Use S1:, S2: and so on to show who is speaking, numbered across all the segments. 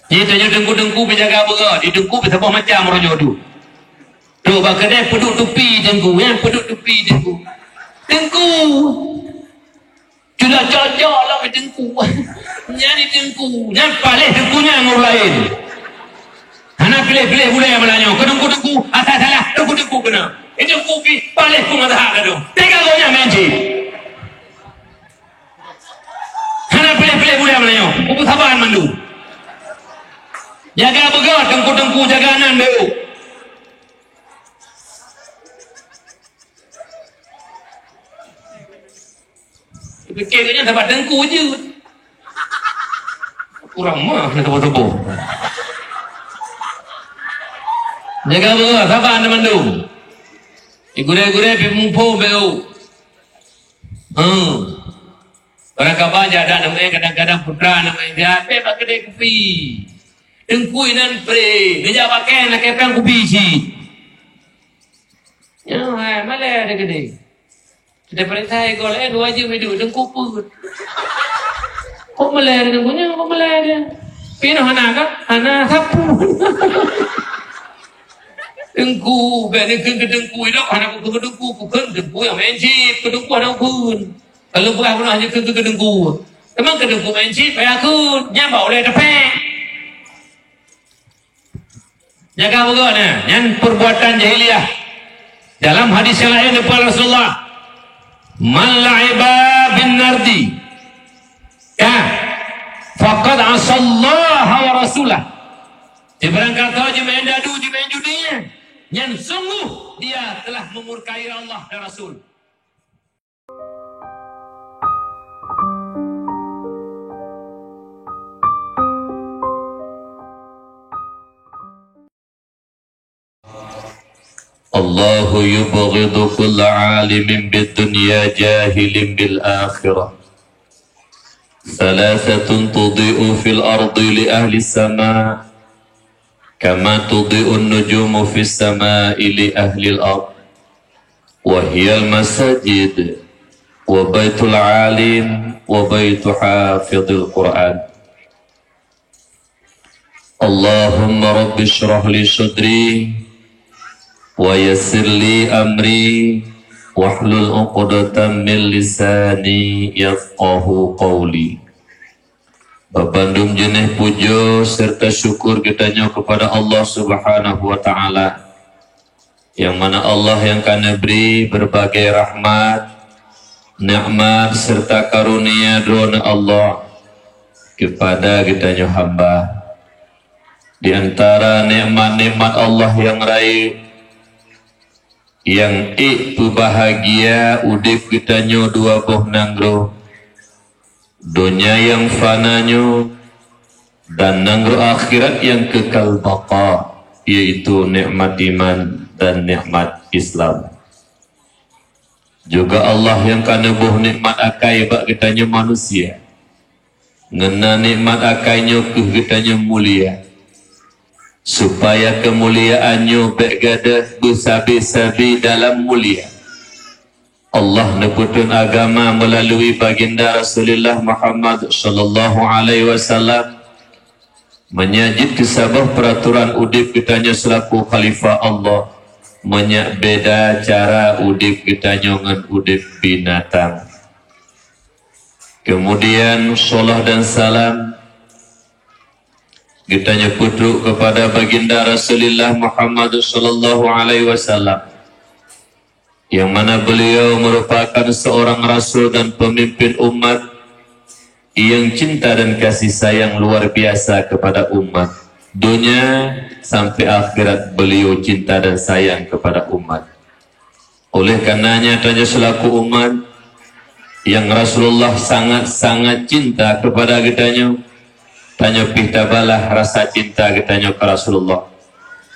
S1: Ni tanya dengku-dengku berjaga berat. Di dengku bertambah macam orang jodoh. Tu kedai peduk tepi dengku. Yang peduk tepi dengku. Dengku. Sudah cocok lah ke dengku. Nyari dengku. Nyapalih dengkunya yang orang lain. Anak pilih-pilih boleh yang melanya. Ke dengku-dengku. Atas salah. Dengku-dengku kena. Dengku palih pun ada hak tu. Tiga gonya menci. Anak pilih-pilih boleh yang melanya. Kupu sabaran mandu. Jaga begat dengku-dengku jaga anan dulu. Fikirnya dapat dengku je. Kurang mah nak tebuk-tebuk. Jaga begat sabar anan mandu. Igure-gure pi mumpu beu. Orang kabar ada namanya kadang-kadang putra namanya dia apa kedai kopi. Dengkui nan pre, dia pakai nak kepang kopi si. Ya, malah ada gede. Sudah perintah gol dua je medu dengku pun. Kok malah ada dengkunya, kok malah ada. Pino hana kan? Hana sapu. Dengku, beri dengku itu hana dengku, bukan dengku yang mencit, dengku hana pun. Kalau bukan pun hanya dengku. Memang dengku mencit, payah aku, nyambau oleh depek. Jaga bagaimana? Yang perbuatan jahiliyah. Dalam hadis yang lain daripada Rasulullah, man la'iba bin nardi, ya, faqad asallaha wa rasulah. Sebarang kata je main dadu, je main judinya, yang sungguh dia telah memurkai Allah dan Rasul. الله يبغض كل عالم بالدنيا جاهل بالآخرة ثلاثة تضيء في الأرض لأهل السماء كما تضيء النجوم في السماء لأهل الأرض وهي المساجد وبيت العالم وبيت حافظ القرآن اللهم رب اشرح لي صدري ويسر لي أمري واحلل عقدة من lisani yafqahu qawli. Babandum jenih pujo serta syukur kitanya kepada Allah Subhanahu wa taala, yang mana Allah yang kana beri berbagai rahmat, nikmat serta karunia drona Allah kepada kitanya hamba. Di antara nikmat-nikmat Allah yang raih, yang itu bahagia udip kitanya dua boh nanggro, dunia yang fananya dan nanggro akhirat yang kekal baqa, yaitu nikmat iman dan nikmat Islam. Juga Allah yang kana boh nikmat akai bak kitanya manusia, ngena nikmat akainya ke kitanya mulia, supaya kemuliaannya bergadah bersabi-sabi dalam mulia. Allah neputun agama melalui baginda Rasulullah Muhammad sallallahu alaihi wasallam, menyajid kesabah peraturan udip kitanya selaku khalifah Allah, menyak beda cara udip kitanya dengan udip binatang. Kemudian salat dan salam kitanya putruk kepada baginda Rasulullah Muhammad sallallahu alaihi wasallam, yang mana beliau merupakan seorang rasul dan pemimpin umat yang cinta dan kasih sayang luar biasa kepada umat. Dunia sampai akhirat beliau cinta dan sayang kepada umat. Oleh karenanya tanya selaku umat yang Rasulullah sangat-sangat cinta kepada kitanya, tanya pihtabalah rasa cinta kitanya ke Rasulullah.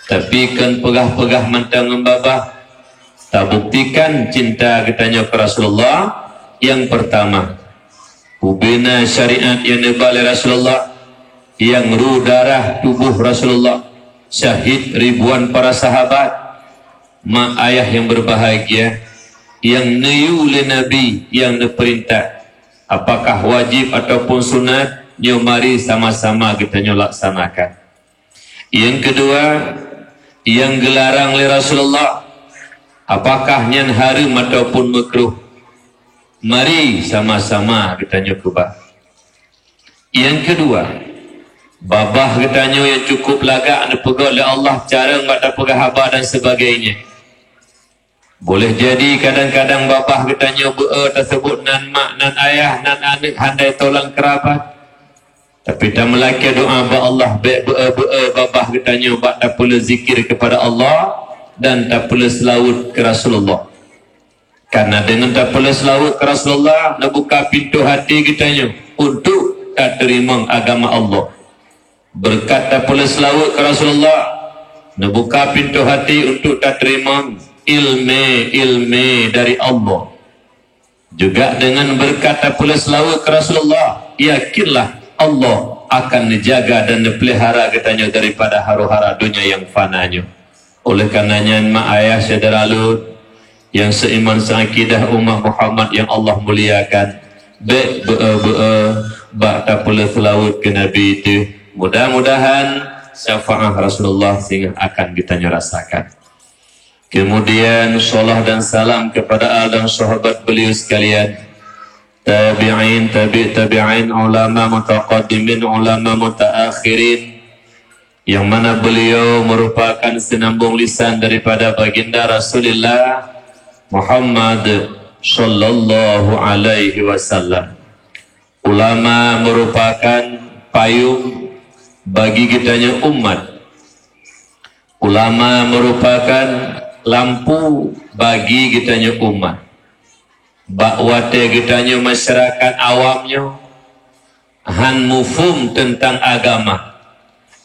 S1: Tapi kan pegah-pegah mentang membabah, tak buktikan cinta kitanya ke Rasulullah. Yang pertama, hubina syariat yang dibalik Rasulullah, yang ruh darah tubuh Rasulullah, syahid ribuan para sahabat, mak ayah yang berbahagia, yang niu le Nabi yang diperintah, apakah wajib ataupun sunat, nyo mari sama-sama kita nyo laksanakan. Yang kedua, yang gelarang oleh Rasulullah, apakah nyan haram ataupun makruh, mari sama-sama kita nyo kubah. Yang kedua, babah kita nyo yang cukup lagak dipegah oleh Allah, cara ngata pegah haba dan sebagainya. Boleh jadi kadang-kadang babah kita nyo tersebut nan mak, nan ayah, nan anak, handai tolong kerabat. Tapi tak melaki doa ba Allah babah kita nyo bak tak pula zikir kepada Allah dan tak pula selawat ke Rasulullah. Karena dengan tak pula selawat ke Rasulullah, nak buka pintu hati kita nyo untuk tak terima agama Allah. Berkat tak pula selawat ke Rasulullah, nak buka pintu hati untuk tak terima ilmu dari Allah. Juga dengan berkat tak pula selawat ke Rasulullah, yakinlah Allah akan menjaga dan pelihara katanya daripada hara-hara dunia yang fananya. Oleh karenanya mak ayah saudara lut yang seiman seakidah umat Muhammad yang Allah muliakan, tak pula selawat ke Nabi itu, mudah-mudahan syafaat Rasulullah sehingga akan kita rasakan. Kemudian salat dan salam kepada al dan sahabat beliau sekalian, tabi'in, tabi'in, ulama mutaqaddimin, ulama mutaakhirin, yang mana beliau merupakan senambung lisan daripada baginda Rasulullah Muhammad sallallahu alaihi wasallam. Ulama merupakan payung bagi kitanya umat. Ulama merupakan lampu bagi kitanya umat. Bakwate kitanya masyarakat awamnya han mufhum tentang agama,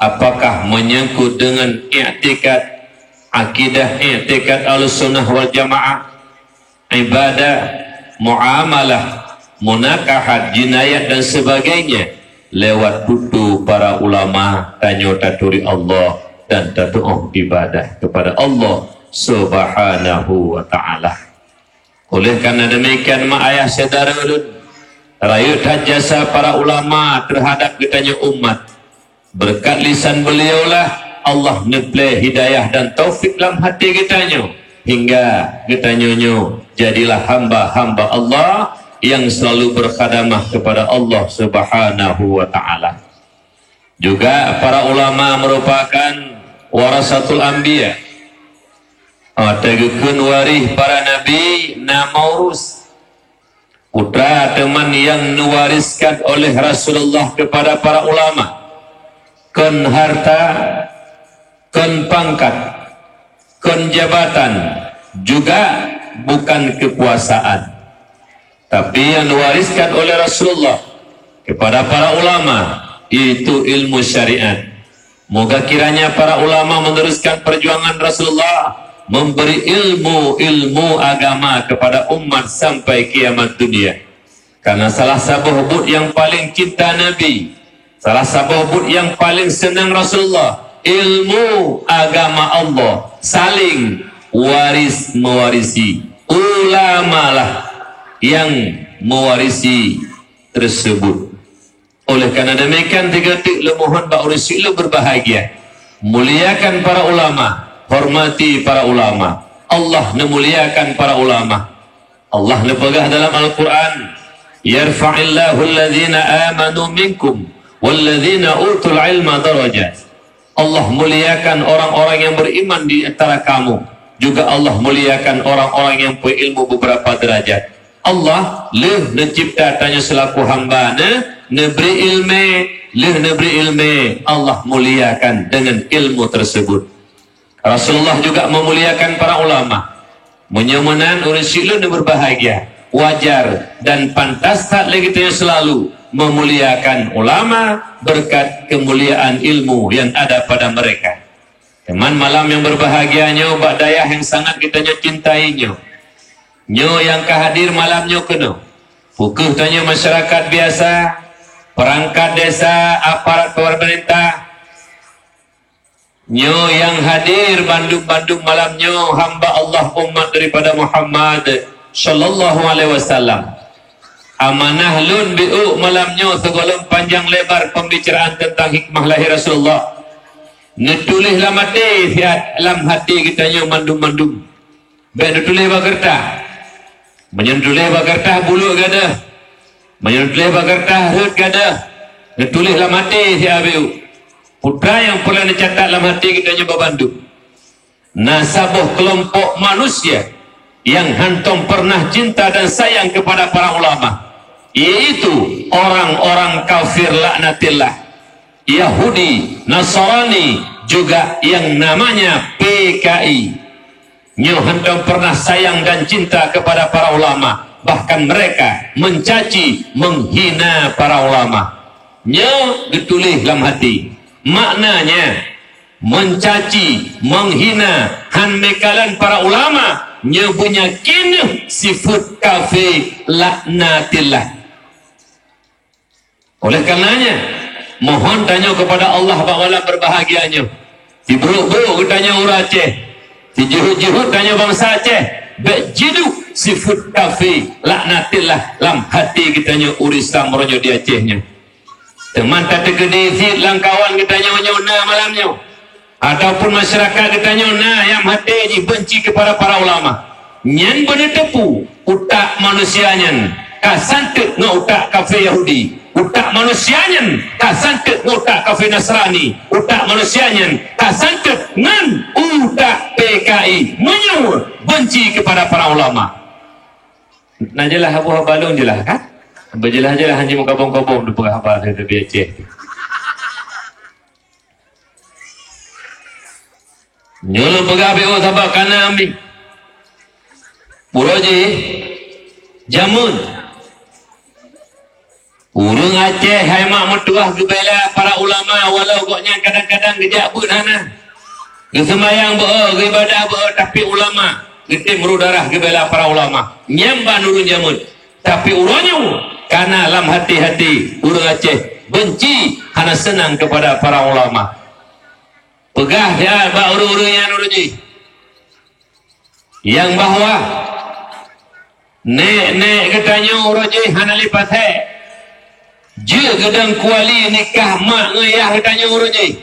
S1: apakah menyangkut dengan i'tikad, akidah i'tikad al-sunnah wal jamaah, ibadah, muamalah, munakahat, jinayat dan sebagainya, lewat tutu para ulama tanya taturi Allah dan tatu'uh ibadah kepada Allah subhanahu wa ta'ala. Oleh karena demikian mak ayah saudara rayut jasa para ulama terhadap kitanya umat. Berkat lisan beliau lah Allah nepleh hidayah dan taufik dalam hati kitanya, hingga kitanya jadilah hamba-hamba Allah yang selalu berkhadamah kepada Allah subhanahu wa ta'ala. Juga para ulama merupakan warasatul anbiya, teguhkan warih para nabi namaurus, putra teman yang mewariskan oleh Rasulullah kepada para ulama, kon harta, kon pangkat, kon jabatan, juga bukan kekuasaan, tapi yang diwariskan oleh Rasulullah kepada para ulama itu ilmu syariat. Moga kiranya para ulama meneruskan perjuangan Rasulullah, memberi ilmu agama kepada umat sampai kiamat dunia. Karena salah satu hubud yang paling cinta Nabi, salah satu hubud yang paling senang Rasulullah, ilmu agama Allah, saling mewarisi. Ulamalah yang mewarisi tersebut. Oleh karena demikian tiga mohon Pak Urusilo berbahagia, muliakan para ulama, hormati para ulama. Allah memuliakan para ulama. Allah nepegah dalam Al-Quran, yarfa'illahu alladhina amanu minkum walladhina utul ilma darajat. Allah muliakan orang-orang yang beriman di antara kamu, juga Allah muliakan orang-orang yang punya ilmu beberapa derajat. Allah leh mencipta tanya selaku hamba neberi ilmu, Allah muliakan dengan ilmu tersebut. Rasulullah juga memuliakan para ulama. Menyemenan urusilo dan berbahagia, wajar dan pantas tak lagi kita selalu memuliakan ulama berkat kemuliaan ilmu yang ada pada mereka. Teman malam yang berbahagianya, Mbak Dayah yang sangat kita cintainya, nyo yang kehadir malamnya kena pukul tanya masyarakat biasa, perangkat desa, aparat pemerintah, nyo yang hadir Bandung malamnya, hamba Allah umat daripada Muhammad sallallahu alaihi wasallam. amanah lun bi'u malamnya segolong panjang lebar pembicaraan tentang hikmah lahir Rasulullah. Nutulislah mati siat dalam hati kita nyo mandum-mandum. Baik nutulis bagertah. Menyentulis bagertah bulu gada. Menyentulis bagertah hut gada. Nutulislah mati siat bi'u. Putra yang pernah dicatat dalam hati kita nyo babandum. Nasabuh kelompok manusia yang hantum pernah cinta dan sayang kepada para ulama, yaitu orang-orang kafir laknatillah, Yahudi, Nasrani, juga yang namanya PKI. Nyo hantum pernah sayang dan cinta kepada para ulama, bahkan mereka mencaci, menghina para ulama. Nyo ditulis dalam hati. Maknanya mencaci, menghina, hanmekalan para ulama, nyebunya kini sifat kafir laknatillah. Oleh karenanya mohon tanya kepada Allah bagaimana berbahagianya. Diberuk-beruk tanya orang Aceh, dijuhut-juhut tanya bangsa Aceh, bejidu sifat kafir laknatillah dalam hati kitanya urisam meronyo di Acehnya. Teman tak tergede fit langkawan kitanya nyona malamnya, ataupun masyarakat kitanya nah yang hati benci kepada para ulama. Nyan bener tepu utak manusianya kasantet ngutak kafir Yahudi, utak manusianya kasantet ngutak kafir Nasrani, utak manusianya kasantet ngan utak PKI menyu benci kepada para ulama. Nah jelah abu balung jelah kan? Berjelah-jelah hanya mengkabung-kabung di perhaba dari Aceh. Nyolong pegabe oh sabak kana ambil Puroji Jamun urung Aceh hai mak metuah gebela para ulama walau koknya kadang-kadang gejak pun hana kesemayang bo'o ibadah bo'o tapi ulama gede merudarah gebela para ulama nyambah nurun Jamun tapi urunnya karena dalam hati-hati urung Aceh benci hana senang kepada para ulama. Pegah dia bak urung-urungnya nuruji yang bahwa nek katanya uruji hana lipat he je gedang kuali nikah mak ngayah katanya uruji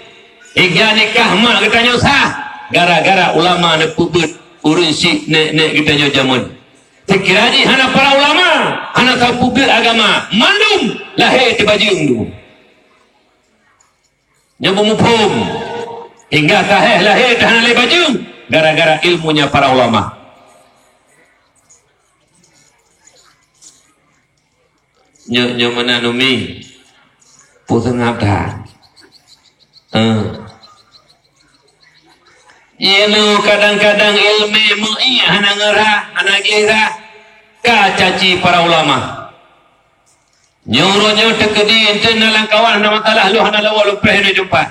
S1: hingga nikah mak katanya sah gara-gara ulama ne pubut urun si nek katanya Jamun. Sekira ni hana para ulama hana tahu pubut agama mandum lahir di bajung dulu nyambung muphum hingga taheh lahir di hana bajung gara-gara ilmunya para ulama. Nyo mana numi pusing abda Yenu kadang-kadang ilmu mu'i hana ngerah hana gira kacaci para ulama nyuruhnya tekedi ente nalang kawan nama talah lu hana lawa lu prehne jumpa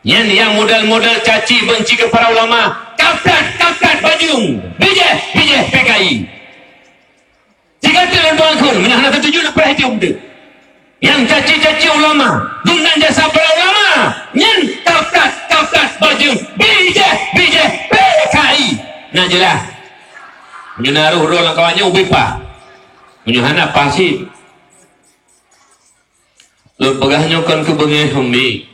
S1: yang modal-modal caci benci ke para ulama kapkat bajung bijeh PKI jika tidak tuan menahana tertuju lu preh jumpa yang caci-caci ulama dengan jasa para ulama yang kapkat bajung bijeh PKI nah jelas menaruh roh kawannya ubipa menyuhana pasti lun pegahnya kan kebengai humi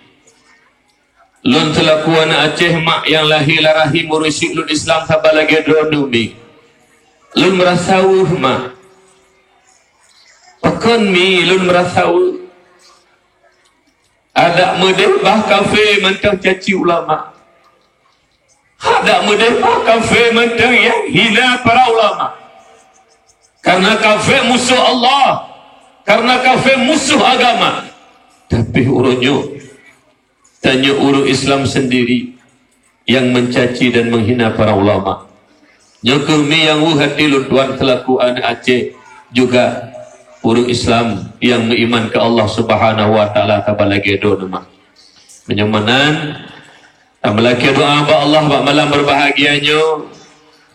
S1: lun selaku anak Aceh mak yang lahir rahim urusik lun Islam sabalagi dronumi lun merasa mak pekan mi lun merasa ada merdeka kafe mentang caci ulama ada merdeka kafe mentang yang hina para ulama karena kafe musuh Allah karena kafe musuh agama tapi urunyo tanya urut Islam sendiri yang mencaci dan menghina para ulama nyokumi yang hati lun tuan selaku anak Aceh juga urut Islam yang beriman ke Allah Subhanahu wa taala tabalagi doa menyamanan tabalagi doa ba Allah ba malam berbahagianya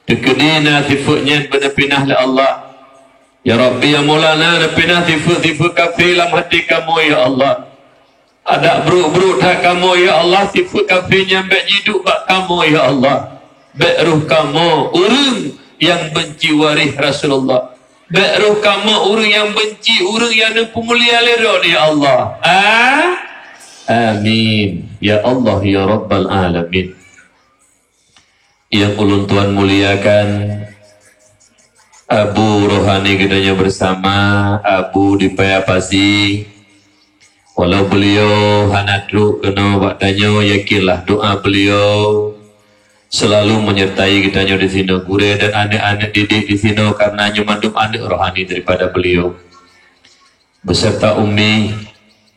S1: dekedina sifatnya berpinah la Allah ya Rabbi ya Maulana berpinah sifat kafir dalam hati kamu ya Allah ada bro tak kamu ya Allah sifat kafirnya bak hidup bak kamu ya Allah bak ruh kamu urung yang benci waris Rasulullah Beruh kamu orang yang benci, orang yang pemulia lera ya Allah. Amin. Ya Allah ya Rabbal Alamin. Yang ulun Tuhan muliakan, Abu Rohani kitanya bersama Abu di Payapasi. Walau beliau hanadru kena waktanya, yakinlah doa beliau selalu menyertai kitanya di sini, gure dan anak-anak didik di sini, karena nyemandum anak rohani daripada beliau beserta Umi.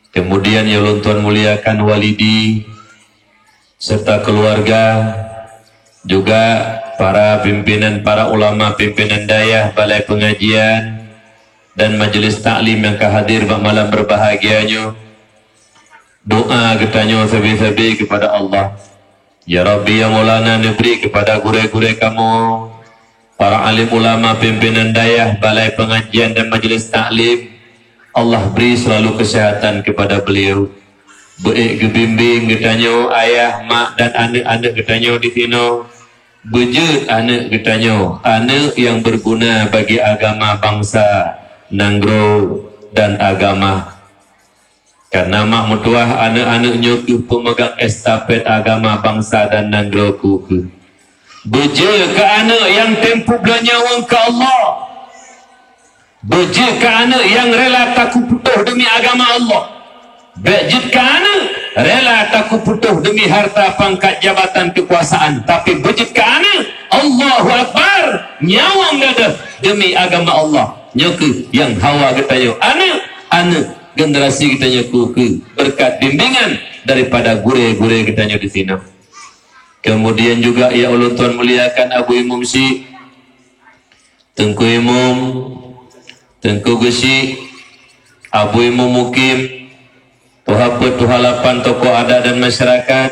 S1: Kemudian ya ulun Tuhan muliakan walidi serta keluarga, juga para pimpinan, para ulama pimpinan dayah, balai pengajian dan majelis taklim yang kehadir malam berbahagianya. Doa kitanya sabi-sabi kepada Allah, ya Rabbi ya Maulana, negeri kepada gure-gure kamu, para alim ulama pimpinan dayah, balai pengajian dan majelis taklim. Allah beri selalu kesehatan kepada beliau, baik kebimbing kitanya ayah, mak dan anak-anak kitanya di sini, bejut anak kitanya, anak yang berguna bagi agama bangsa Nanggro dan agama. Karena mak mutuah anak-anaknya ku pemegang estafet agama bangsa dan Nanggro ku. Beje ke anak yang tempuh belanyawan ke Allah. Beje ke anak yang rela taku putuh demi agama Allah. Beje ke anak rela taku putuh demi harta pangkat jabatan kekuasaan. Tapi beje ke anak Allahu Akbar, nyawang dada demi agama Allah. Nyoku yang hawa katanya anak generasi kitanya kuku berkat bimbingan daripada gure-gure kitanya di sini. Kemudian juga ya Allah Tuhan muliakan Abu Imam Si, Tengku Imam, Tengku Gesi, Abu Imam Mukim, Tuhaput Tuhalapan tokoh adat dan masyarakat,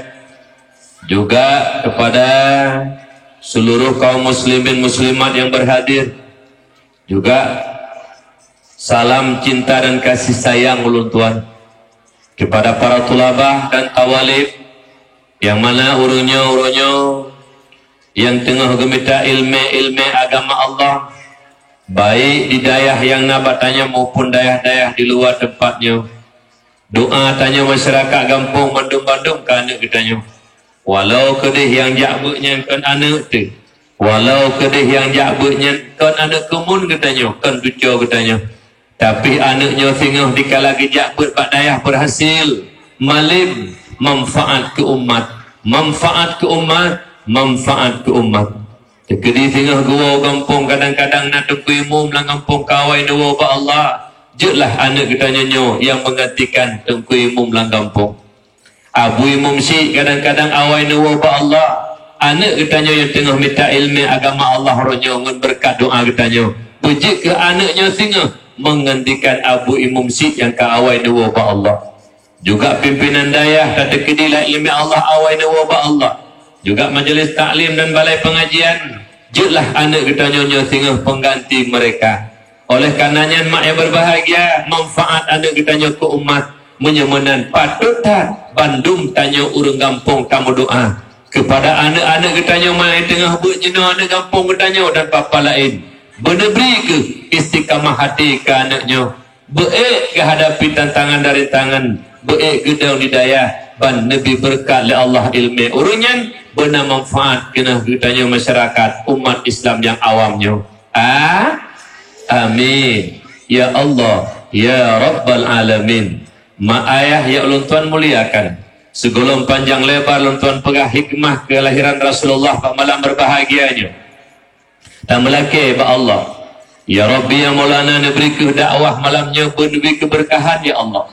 S1: juga kepada seluruh kaum muslimin muslimat yang berhadir, juga salam cinta dan kasih sayang ulun Tuhan kepada para tulabah dan tawalib, yang mana urungnya yang tengah gemita ilmu agama Allah, baik di dayah yang nabatanya maupun dayah-dayah di luar tempatnya. Doa tanya masyarakat kampung bandung-bandung ke anak kitanya, walau kedih yang jakbuknya kan anak tu, walau kedih yang jakbuknya kan anak kemun kitanya, kan tujuh kitanya. Tapi anaknya singgah dikala gejak berbat dayah berhasil malim manfaat ke umat, manfaat ke umat, manfaat ke umat. Tekedi singgah gua kampung kadang-kadang nak tunggu imum lang kampung kawai nawa ba Allah. Jelah anak kita nyanyo yang menggantikan tunggu imum lang kampung. Abu Imam Si kadang-kadang awai nawa ba Allah. Anak kita nyanyo yang tengah minta ilmu agama Allah ronyo ngan berkat doa kita nyanyo. Puji ke anaknya singgah menggantikan Abu Imam Si yang ke awai nawa ba Allah. Juga pimpinan dayah kata kedilah ilmi Allah awai nawa ba Allah. Juga majelis taklim dan balai pengajian, jelah anak kita nyonya singgah pengganti mereka. Oleh karenanya mak yang berbahagia, manfaat anak kita nyonya ke umat menyemenan patut tak bandum tanya urang kampung kamu doa kepada anak-anak kita nyonya yang tengah buat jenuh anak kampung kita nyonya dan papa lain. Bernebri ke istiqamah hati ke anaknya, baik ke hadapi tantangan dari tangan, baik ke daun hidayah, ban Nabi berkat oleh Allah ilmu urunyan, benar manfaat kena kitanya masyarakat umat Islam yang awamnya. Amin. Ya Allah, ya Rabbal Alamin. Ma ayah ya ulun Tuhan muliakan. Segolong panjang lebar ulun Tuhan pegah hikmah kelahiran Rasulullah pada malam berbahagianya. Dan melaki ba Allah, ya Rabbi ya Maulana, beri ke dakwah malamnya beri keberkahan ya Allah,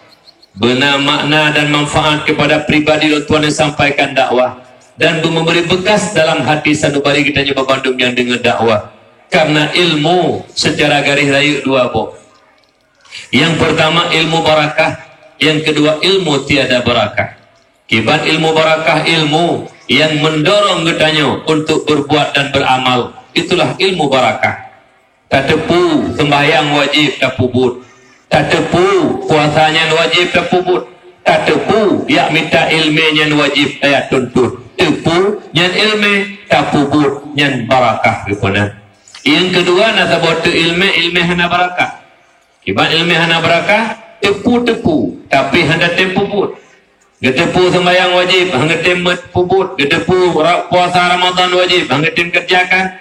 S1: benar makna dan manfaat kepada pribadi Tuhan yang sampaikan dakwah, dan memberi bekas dalam hati sanubari kita nyoba Bandung yang dengar dakwah. Karena ilmu secara garis rayu dua boh. Yang pertama ilmu barakah, yang kedua ilmu tiada barakah. Kibat ilmu barakah, ilmu yang mendorong kitanya untuk berbuat dan beramal. Itulah ilmu barakah. Tak tepu sembahyang wajib tak puput. Tak tepu puasanya wajib tak puput. Tak tepu ya minta ilmunya wajib tak tuntut. Tepu yang ilmu tak puput yang barakah kepada. Yang kedua nasabotu ilmu hana barakah. Ibarat ilmu hana barakah tepu tapi handa tempu put. Getepu sembahyang wajib, hanga temet puput. Getepu puasa Ramadan wajib, hanga tem kerjakan.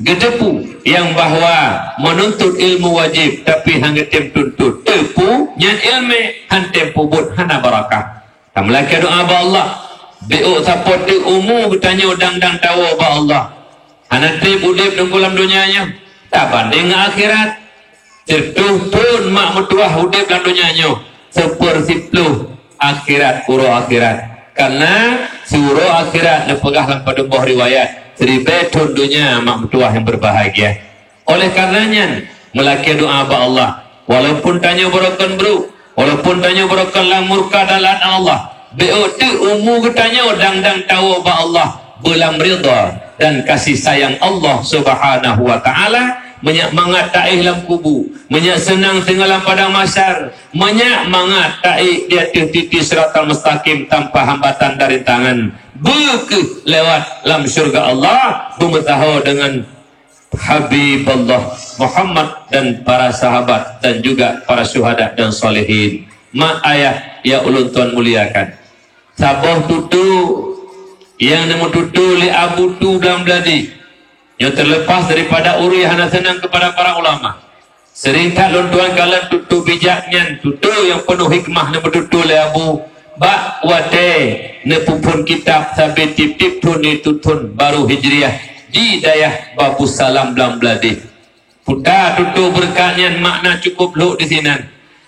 S1: Getepu yang bahwa menuntut ilmu wajib tapi hanga tem tuntut. Tepu nyan ilmu han tempu put hana barakah. Tamlaki doa ba Allah. Beo sapot di umu bertanya udang-dang tahu ba Allah. Hana trip udip di kolam dunianya. Tak banding akhirat. Tertuntun mak mutuah udip dalam dunianya. Sepersipluh akhirat, uro akhirat. Karena surah akhirat nepegah dalam padumbuh riwayat. Seribetun dunia mak mutuah yang berbahagia. Oleh karenanya, melaki doa ba Allah. Walaupun tanya berakan bro. Walaupun tanya berakan lang murka dalam Allah. Beotu umu ketanya udang-dang tahu ba Allah. Belam ridha dan kasih sayang Allah subhanahu wa ta'ala. Menyak mangat taih dalam kubu, menyak senang tenggelam padang masyar, menyak mangat taih dia titi siratal mustaqim tanpa hambatan dari tangan. Buku lewat dalam syurga Allah, bermetahu dengan Habib Allah Muhammad dan para sahabat dan juga para syuhada dan solehin. Mak ayah ya ulun tuan muliakan. Saboh tutu yang nemu tutu li abu tu dalam beladi. Yang terlepas daripada urihan senang kepada para ulama. Sering tak lontuan kalian tutu bijaknya, tutu yang penuh hikmah nama tutu le abu bak wate nepupun kitab sabit tip-tip tuni tutun baru hijriah di dayah Babu Salam Blam Bladi. Putar tutu berkatnya makna cukup lu di sini.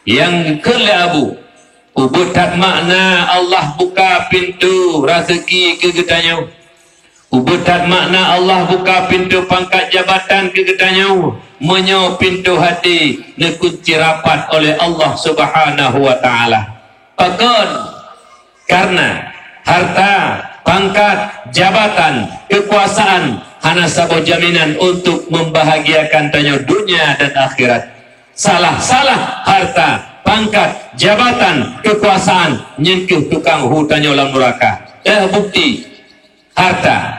S1: Yang ke le abu ubutat makna Allah buka pintu rezeki ke getanya. Ubutat makna Allah buka pintu pangkat jabatan ke getanya. Menyo pintu hati nekunci rapat oleh Allah subhanahu wa ta'ala. Pakon karena harta, pangkat, jabatan, kekuasaan hana sabo jaminan untuk membahagiakan tanya dunia dan akhirat. Salah harta, pangkat, jabatan, kekuasaan nyentuh tukang hutanya ulang neraka. Bukti harta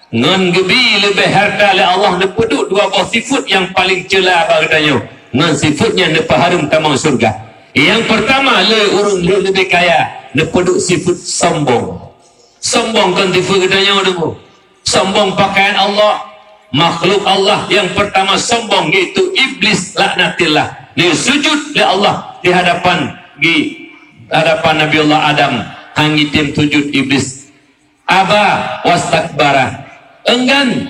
S1: ngan gebi lebih harta le Allah nepeduk dua buah sifat yang paling cela bagatanya. Ngan sifatnya nepaharum tamang surga. Yang pertama le urung le lebih kaya nepeduk sifat sombong. Sombong kan sifat katanya dulu. Sombong pakaian Allah, makhluk Allah yang pertama sombong yaitu iblis laknatillah. Dia sujud le Allah di hadapan Nabi Allah Adam. Hangitim sujud iblis. Aba wastakbara, enggan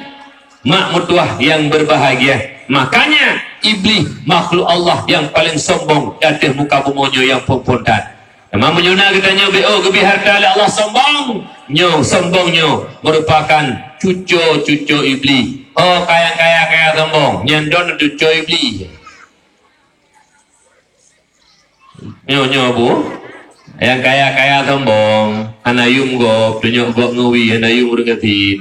S1: mak mutuah yang berbahagia. Makanya iblis makhluk Allah yang paling sombong datih muka bumonyo yang pempontan. Memang menyuna katanya BO gebi harta Allah sombong. Nyo sombongnya merupakan cucu iblis. Oh kaya sombong. Nyandon cucu iblis. Nyo bu. Yang kaya sombong, anayum gop, tunjuk gop nguwi, anayum urung gatin.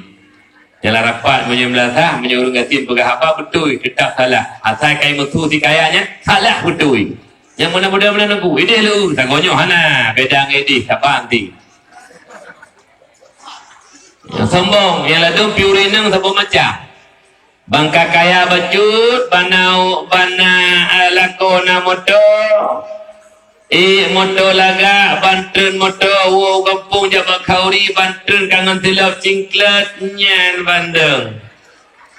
S1: Yang rapat menyembelata, menyurung gatin pegah apa betul, tetap salah. Asal kai mutu si kayanya, salah betul. Yang mana nunggu, ini lu, tak gonyo hana, bedang edih, apa anti. Yang sombong, yang ladung piurinang sabung macam. Bangka kaya bacut, bana alakona moto. Moto laga Banten moto wo kampung Jabal Kauri Banten kangen tilap cingklat nyan Bandung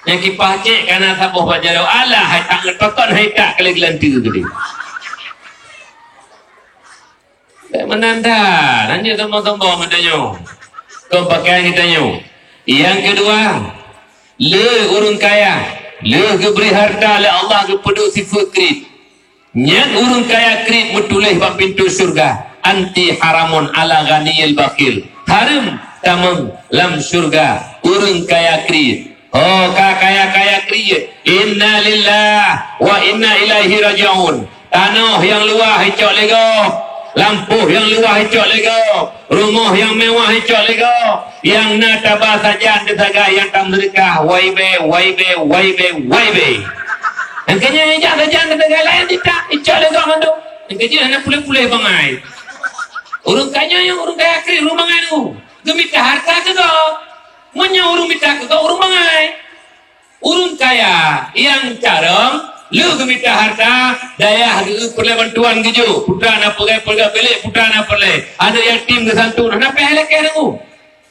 S1: yang kipah cek karena sabuh bajarau alah hai tangan pakon hai tak kali gelantu gede menanda nanti tombong-tombong katanya kau pakaian katanya. Yang kedua le urung kaya le geberi harta le Allah kepeduk sifat krit. Nyan urung kaya krit metulih bab pintu surga. Anti haramun ala ghaniyil bakil. Haram tamang lam surga urung kaya krit. Oh kaya krit. Inna lillah wa inna ilaihi raji'un. Tanah yang luah hicok lego, lampu yang luah hicok lego, rumah yang mewah hicok lego, yang nataba saja desaga yang tak mereka waibe. Yang kenya jangan negara lain tidak icak lega mandu. Yang kenya hanya pulih-pulih bangai. Urung kanya yang urung kaya kiri urung bangai tu. Gemita harta ke kau. Menya urung mita ke kau urung bangai. Urung kaya yang carong lu gemita harta daya perlu bantuan gitu putra na pergi beli putra na pergi ada yatim ke santun na pehele ke dengu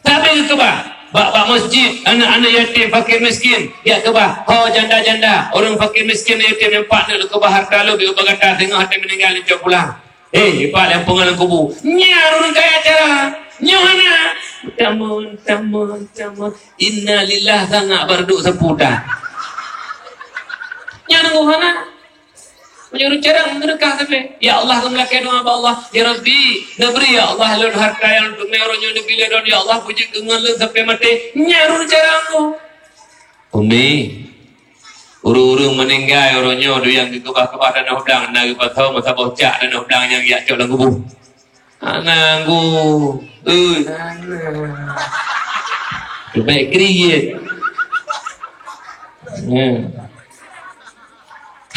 S1: tapi ke ba masjid anak-anak yatim fakir miskin ya ke janda-janda orang fakir miskin yatim empat lu ke harta lu biu bagata tengah hati meninggal di pulang pak yang pengalang kubu nyar orang kaya cara nyona tamun inna lillah sangat berduk sepudah nyana nguhana menyuruh cerang merekah tapi ya Allah kemelakai doa Allah ya Rabbi nabri ya Allah lun harta yang untuk neuronyo nebile don ya Allah puji kengal sampai mati nyaruh cerangku umi urung meninggal oronyo do yang kebah-kebah dan udang nagi patau masa bocah dan udang yang ya cok dalam kubu anangku baik kriye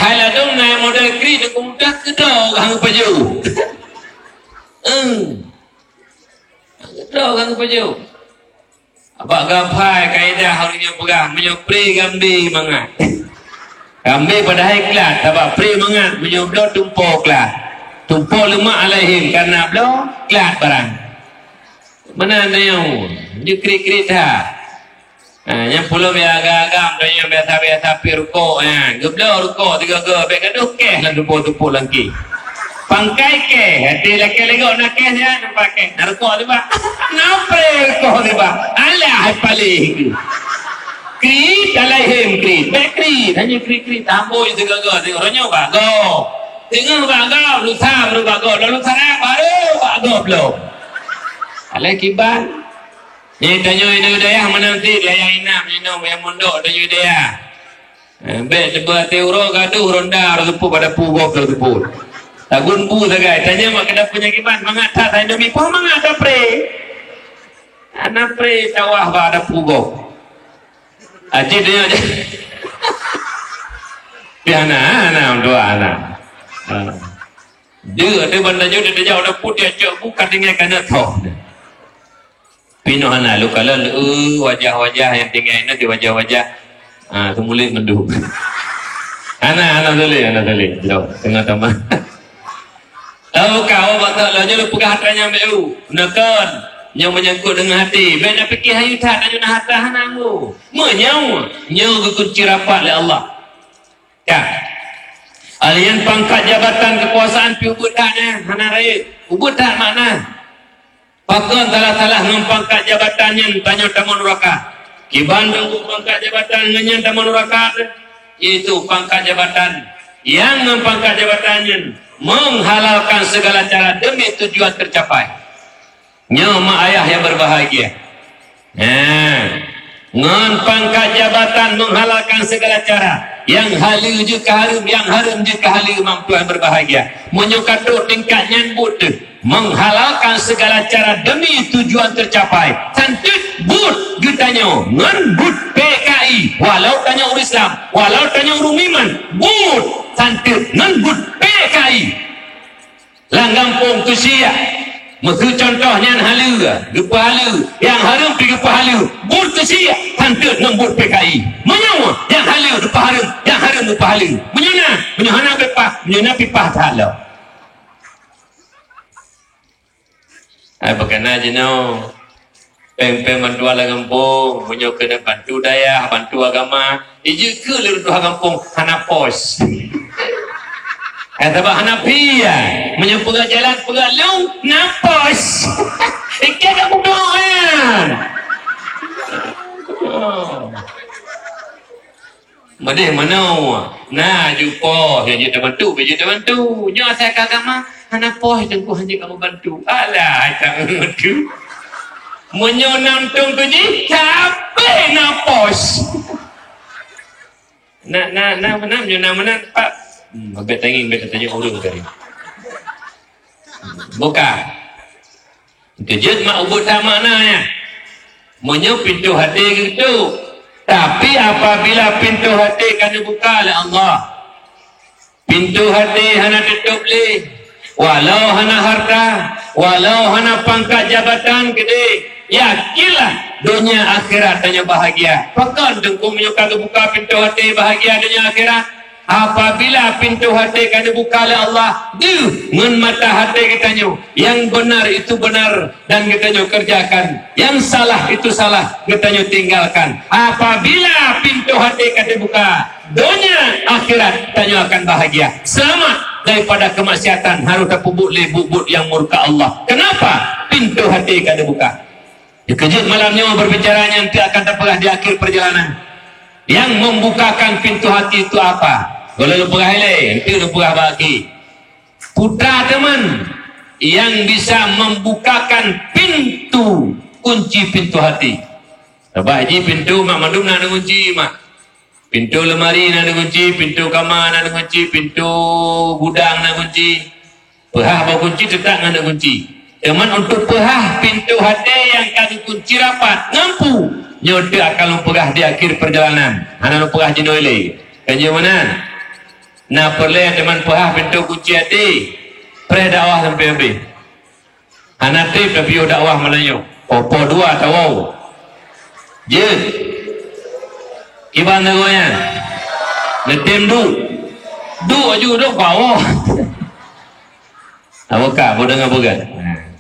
S1: hai là đông này model kri nó cũng đắt cái đồ hàng bao nhiêu đồ hàng bao nhiêu apa gapai kaidah harinya pegang menyo pri gambi mangat gambi pada hai kelas apa pri mangat menyo blo tumpo lima alaihim karena blo kelas barang mana neu ni kri dah yang pulau agak-agak dan yang biasa-biasa ruko geblo ruko tiga gaduh keh lan tupo lagi pangkai keh hati lagi nak keh ya nampak keh ruko tiba napre ruko tiba alah paling kri alaihim kri hanya kri tamboi tiga orangnya bago tengah bago lusa lalu sana baru bago blo alai kiban ni tanyo ina daya mana nanti dia yang ina minum yang mondok tanyo daya be teba teuro gaduh ronda rupu pada pugok rupu tagun bu sagai tanya mak kena penyakitan mangata tanya mi po mangata pre ana pre tawah ba ada pugok aji dia piana doa ana dia benda jo dia jauh ada putih cok bukan dengan kana tho pinohana lu kalau wajah-wajah yang tinggal ini di wajah-wajah tumulik menduh anak tuli jauh tengah teman kau batal lah lu pegang hatanya meu nakon yang menyangkut dengan hati benda fikir hayu tak nak harta hanangu nyau kunci rapat oleh Allah ya alian pangkat jabatan kekuasaan pi ubudana hana raya ubud tak mana Pakon salah-salah ngempangkat jabatannya tanya tamu neraka. Ki Bandung pangkat jabatan nganyan tamu neraka itu pangkat jabatan yang ngempangkat jabatannya menghalalkan segala cara demi tujuan tercapai. Mak ayah yang berbahagia. Ngan pangkat jabatan menghalalkan segala cara yang halal juga harum yang harum juga halal mampu yang berbahagia. Menyukato tingkat nyambut menghalalkan segala cara demi tujuan tercapai. Santit but gitanya ngan but PKI walau tanya orang Islam walau tanya orang iman but santit ngan but PKI langgampung tu sia maksud contohnya halu gepa halu yang harum pergi gepa halu but tu sia santit ngan but PKI menyawa yang halu gepa harum yang harum gepa halu menyana pipah thalau bagaimana jino peng bantuan kampung punya kena bantu daya bantu agama ije ke lu kampung hana pos kata bah hana pia menyempurna jalan pegang lu napos ikan kamu doan mana nah jupo yang kita bantu nyo saya agama anak poh tengku hanya kamu bantu alah tak bantu menyonam tunggu ni capek napos mana menyonam mana pak tanya urung tadi buka kejut mak ubud tak maknanya menyo pintu hati gitu tapi apabila pintu hati kan dibuka oleh Allah pintu hati hana tutup leh walau hana harta, walau hana pangkat jabatan gede, yakinlah dunia akhirat tanya bahagia. Pakan dengku menyuka buka pintu hati bahagia dunia akhirat. Apabila pintu hati kami buka oleh Allah, dengan mata hati kita nyu, yang benar itu benar dan kita nyu kerjakan, yang salah itu salah kita nyu tinggalkan. Apabila pintu hati kami buka, dunia akhirat kita nyu akan bahagia, selamat daripada kemaksiatan harus terpubuk bubut yang murka Allah. Kenapa? Pintu hati kami buka. Dikejut malamnya berbicaranya nanti akan terpelah di akhir perjalanan. Yang membukakan pintu hati itu apa? Kalau lupa hele, nanti lupa bagi. Putra teman yang bisa membukakan pintu, kunci pintu hati. Haji pintu mak mandum nak ada kunci mak. Pintu lemari nak ada kunci, pintu kamar nak ada kunci, pintu gudang nak kunci. Pehah bawa kunci tetap nak ada kunci. Teman untuk pehah pintu hati yang kami kunci rapat, ngampu. Nyoda akan lupa di akhir perjalanan. Anak lupa jinoile. Kanji mana? Nah perleh teman pahah pintu kunci hati pre dakwah sampai habis. Anak tip tapi dakwah Melayu. Popo dua tahu. Je. Iban gonya. Netem du. Du aju do kau. Awak bodoh ngabugan.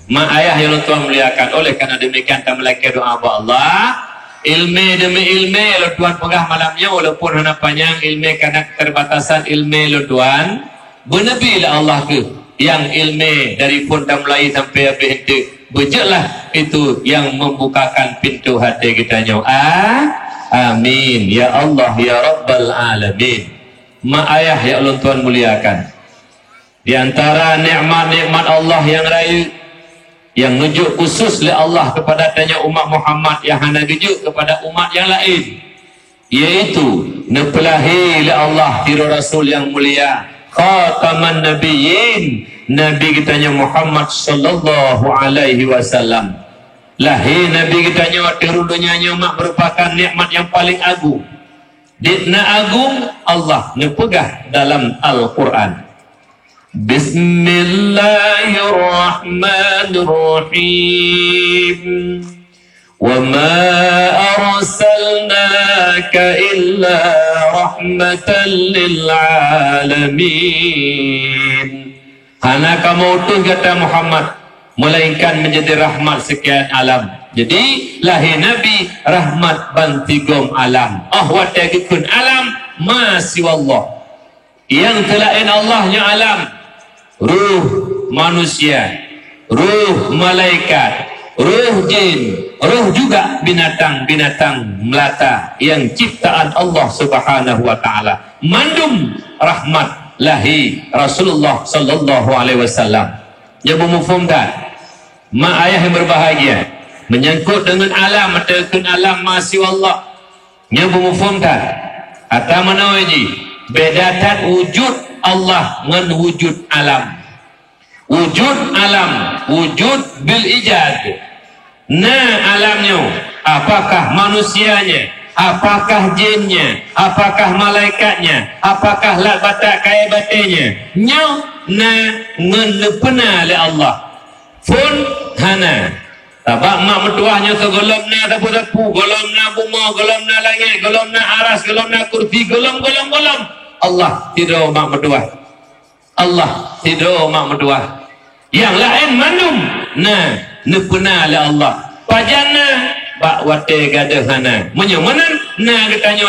S1: Mak ayah yang Tuhan muliakan, oleh karena demikian kita melaki doa Allah. Ilmu demi ilmu lo Tuhan pegah malamnya walaupun hana panjang ilmu karena keterbatasan ilmu lo Tuhan benabi lah Allah ke yang ilmu dari pun mulai sampai habis itu bejaklah itu yang membukakan pintu hati kita nyawa. Amin ya Allah ya Rabbal Alamin. Mak ayah ya Allah Tuhan muliakan, di antara nikmat-nikmat Allah yang raya yang nujuk khusus oleh Allah kepada tanya umat Muhammad yang hanya nujuk kepada umat yang lain, yaitu nepelahi oleh Allah tiru Rasul yang mulia khataman nabiyyin, Nabi kitanya Muhammad sallallahu alaihi wasallam. Lahir Nabi kitanya tiru dunia mak merupakan nikmat yang paling agung. Ditna agung Allah nepegah dalam Al-Quran. Bismillahirrahmanirrahim. Wa ma arsalnaka illa rahmatan lil alamin. Hana kamu utus kata Muhammad melainkan menjadi rahmat sekian alam. Jadi lahir Nabi rahmat bantigom alam. Ahwatagikun alam masiwallah. Yang selain Allahnya alam, ruh manusia, ruh malaikat, ruh jin, ruh juga binatang-binatang melata yang ciptaan Allah Subhanahu wa taala. Mandum rahmat lahi Rasulullah sallallahu alaihi wasallam. Ya mufhumkan? Mak ayah yang berbahagia menyangkut dengan alam ataupun alam masih Allah. Ya mufhumkan? Atau mana waji? Bedakan wujud Allah dengan wujud alam. Wujud alam, wujud bil ijad. Nah alamnya, apakah manusianya, apakah jinnya, apakah malaikatnya, apakah lat batak kaya batenya. Nyau na ngenepena oleh Allah. Fun hana. Tabak mak metuahnya ke golomna tapu-tapu, golomna bunga, golomna langit, golomna aras, golomna kursi, golom. Allah tidak mak metuah. Allah tidak mak metuah. Yang lain mandum. Nah, nepena oleh Allah. Pajana bak wate gadehana. Menyamanan nah katanya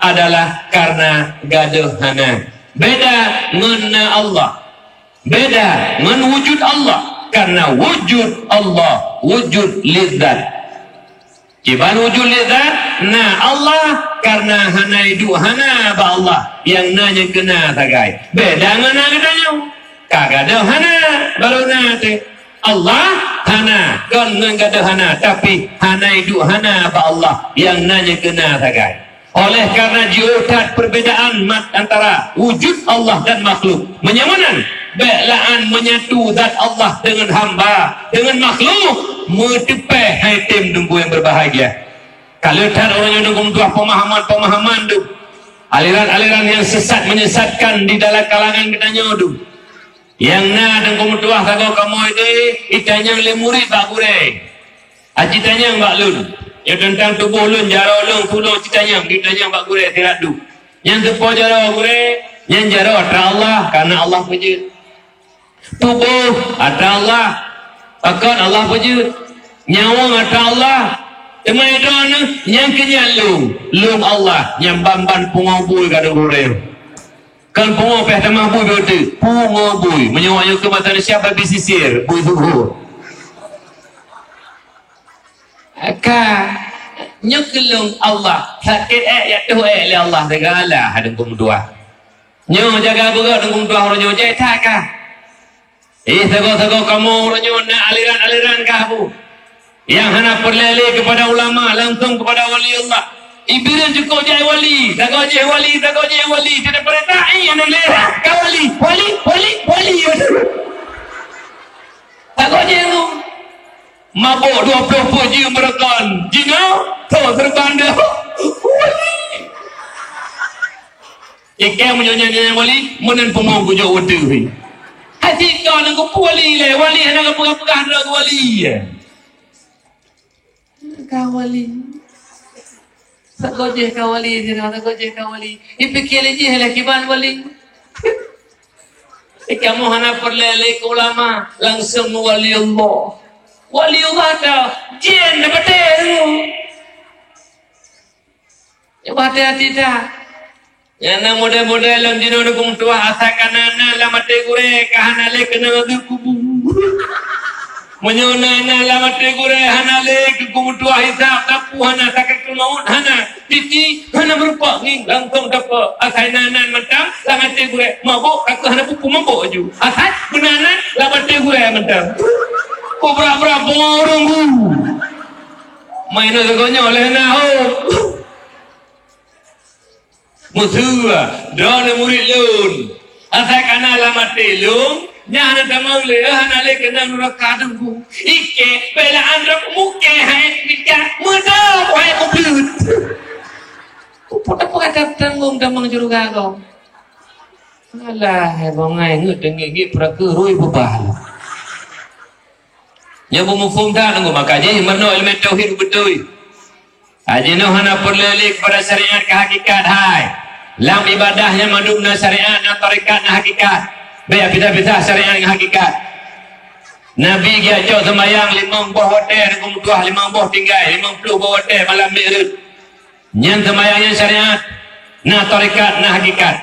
S1: adalah karena gadehana. Beda ngena Allah. Beda ngen wujud Allah. Karena wujud Allah wujud lidzat. Kiban wujud lidzat. Nah Allah karena hana hidup hana ba Allah yang nanya kena tagai. Beda ngena katanya. Kagak ada hana baru nate. Allah hana kan ngada hana tapi hana hidup hana ba Allah yang nanya kena tagai. Oleh karena jauhat perbedaan antara wujud Allah dan makhluk. Menyamanan belaan menyatu zat Allah dengan hamba dengan makhluk mutepeh haitim nunggu yang berbahagia. Kalau tak orang yang nunggu pemahaman tu aliran-aliran yang sesat menyesatkan di dalam kalangan kita nyodu yang na dan kemudian kalau kamu itu itanya oleh murid Pak Gure aji tanya Mbak Lun Ya tentang tubuh lun jaro lun tulung citanya bak gure tirat du. Yang tepo jaro gure, yang jaro atra Allah karena Allah wujud. Tubuh atra Allah, akan Allah wujud. Nyawa atra Allah. Temai dona yang kenyal lung Allah yang bamban pungobui kada gure. Kan pungo peh tamah bui betul. Pungobui menyawanya ke mata siapa bisisir bui zuhur. Aka nyekelung Allah sakit ya tu le Allah segala hadung kumdua nyo jaga buka dung kumdua ronyo je taka sego kamu ronyo na aliran kamu yang hana perlele kepada ulama langsung kepada wali Allah ibiran cukup je wali tago je wali tidak perintah anu le ka wali tago je mabuk 20 puji merekon jino tuh serban dia ikan menyonya wali menen pemong kujo utuh hati kau nang ku wali le wali nang pegah-pegah nang wali kawali sagoje kawali ipikir je lah kiban wali kamu hana perlele ke ulama langsung wali Allah wali Allah dah jin dapat tu. Ya hati-hati dah. Yang model-model yang jino dukung tua asakan anak lama tegure kahana le kena kubu. Menyona lama tegure hana le dukung tua hisap tapu hana sakit maut hana titi hana berupa ni langsung dapat asai nanan mentang lama tegure mabuk aku hana buku mabuk aju. Asai benanan lama tegure mentang. Kau berapa orang bu? Mainan sekonya oleh nahu. Musuh, drone murid lun. Asal kana lama telung, nyana tamau le, hana le kena nurak kadang bu. Ike bela andrak muke hai bicara mudah hai kublut. Putak putak tanggung damang juru gagau. Alah, hebongai ngut dengi prakerui bubal. Yang memufum tak nunggu makanya mana ilmu tauhid betul. Aji no hana perlele kepada syariat ke hakikat hai. Lam ibadahnya mandubna syariat na tarikat na hakikat. Biar bisa syariat na hakikat. Nabi dia jauh sembahyang 5 buah hotel dengan tuah 5 buah tinggal 50 buah hotel malam mi'raj. Yang sembahyangnya syariat na tarikat na hakikat.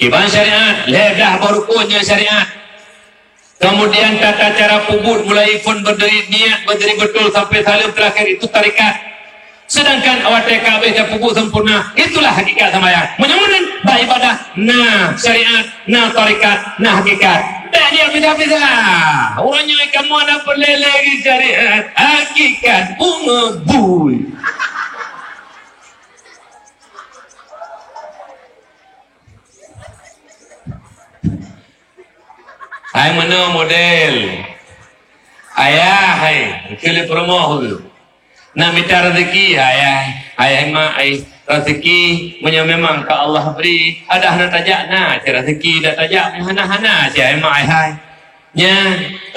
S1: Kiban syariat ledah barukunnya syariat. Kemudian tata cara pubut mulai pun berdiri niat berdiri betul sampai salim terakhir itu tarikat. Sedangkan awak TKB dan pubut sempurna itulah hakikat sembahyang. Menyaman bah ibadah nah syariat nah tarikat nah hakikat. Dan dia beda-beda. Orangnya kamu ada perlele syariat hakikat bunga bui. Hai mana model ayah hai kili promo tu nak minta rezeki ayah mak rezeki memang ke Allah beri ada hana tajak na rezeki dah tajak hana ayah mak ayah nya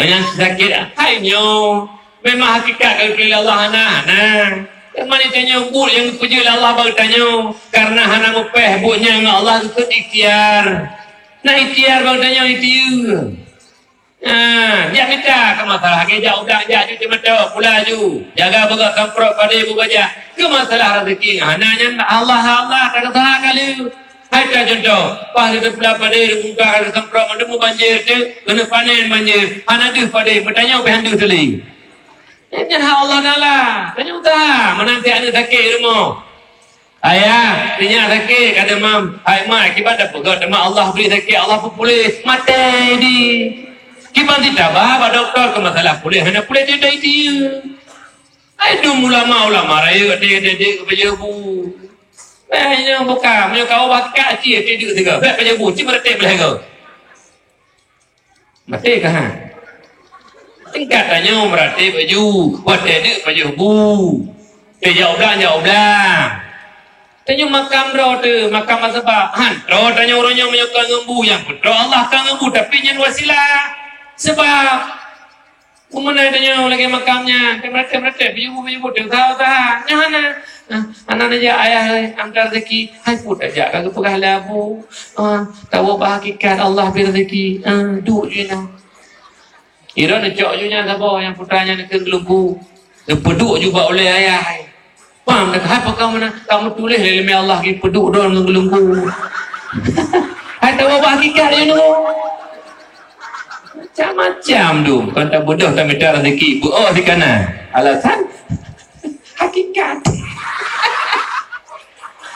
S1: yang sakit hai nyo memang hakikat kalau pilih Allah hana memang ditanya bul yang puji Allah baru tanya karena hana mupeh buatnya dengan Allah itu ikhtiar nah ikhtiar baru tanya itu dia minta ke masalah ke jauh dah cuci mata pula ju jaga buka kamprok pada ibu gajah ke masalah rezeki hananya Allah tak kata kali hai ta contoh pas ada pula pada buka kamprok mendemu banjir tu kena panen banjir hana tu pada bertanya apa handu tuli ini Allah nala tanya utah menanti ada sakit rumah ayah tanya sakit kata mam hai mak akibat apa kata mak Allah beri sakit Allah pun boleh mati di kiban tidak bah doktor ke masalah boleh hanya boleh tidak itu aduh ulama raya dia kepada bu hanya buka punya kau bakal cia tidak tiga kepada bu cuma retek boleh kau mati kah tingkat tanya merati baju buat dia baju bu dia jauh dah tanya makam roh tu makam sebab roh tanya orangnya menyokong ngembu yang betul Allah kan ngembu tapi nyen wasilah sebab Kumana tanya lagi makamnya, mereka biju tahu nyana. Anak aja ayah angkat rezeki, hai put aja kagak pegah labu. Tahu hakikat Allah berzeki. Duk je na. Ira nak cok je nya sabo yang putranya nak gelumbu. Peduk juga oleh ayah. Paham tak apa kamu tulis demi Allah ki peduk don gelumbu. Hai tahu hakikat je no. Macam-macam tu. Kau tak bodoh tak minta rezeki. Oh di kanan. Alasan hakikat.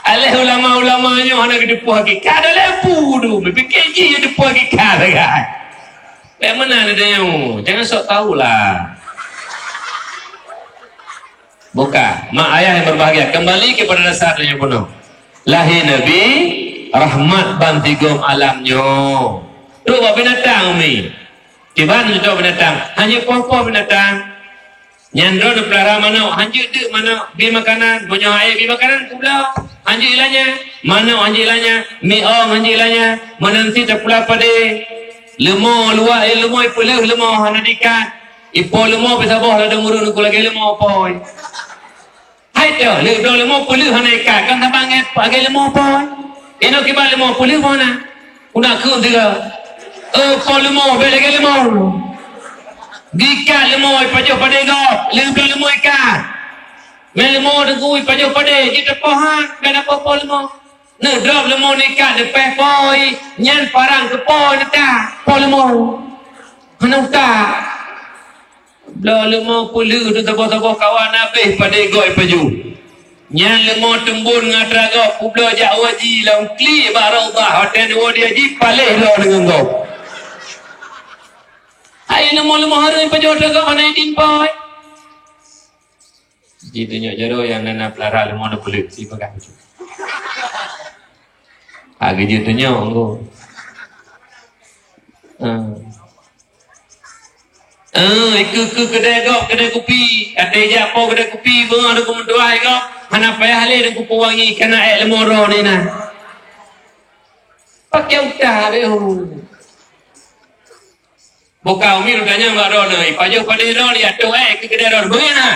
S1: Alah ulama-ulamanya nak depu hakikat dah lepu tu. Fikir je depu hakikat kan. Baik mana ada dia? Jangan sok tahulah. Buka. Mak ayah yang berbahagia. Kembali kepada dasarnya penuh. Lahir Nabi rahmat bantigum alamnya. Tu buat binatang umi. Kiban tu binatang. Hanya poh-poh binatang. Nyandro de pelihara mana? Hanya de mana? Bi makanan. Punya air bi makanan pula. Hanya ilahnya. Mana hanya ilahnya? Mi'ong hanya ilahnya. Mana nanti tak pula pada. Lemah luar. Lemah ipulih lemah. Hana dikat. Ipo lemah bisa boh. Lada murun aku lagi lemah poi. Hai tu. Lemah pulih hana ikat. Kan tak banget. Pakai lemah poi. Ino kibat lemah pulih mana? Unak ke tiga. Po lemah. Beli lagi lemah. Gikat lemah ipajah pada gop. Lemah ikat. Lemah dengui ipajah pada. Kita pohan. Kan apa po lemah. Nah, drop lemah ikat. Depan poi. Nyan parang ke poi nak. Po lemah. Mana tak? Belah lemah pulih tu tabah-tabah kawan habis pada gop ipaju. Nyan lemah tembun ngatra gop. Publah jak waji lah. Kli baraudah. Hotel dia ji palih lah dengan gop. Hai lemah-lemah hari ipaju ada gop. Mana idin poi. Ji tunjuk jodoh yang nana pelara lemah nak pulih. Si pegang tu. Agak dia tunjuk tu. Ikut kedai gop, kedai kopi. Kata ijak po kedai kopi. Bunga ada kementuai gop. Hana payah halih dan kupu wangi. Kena air lemoro ni nah. Pakai utah behu. Buka umi rudanya mbak Rona. Ipajah pada Rona. Lihat tu ke kedai Rona. Bagaimana?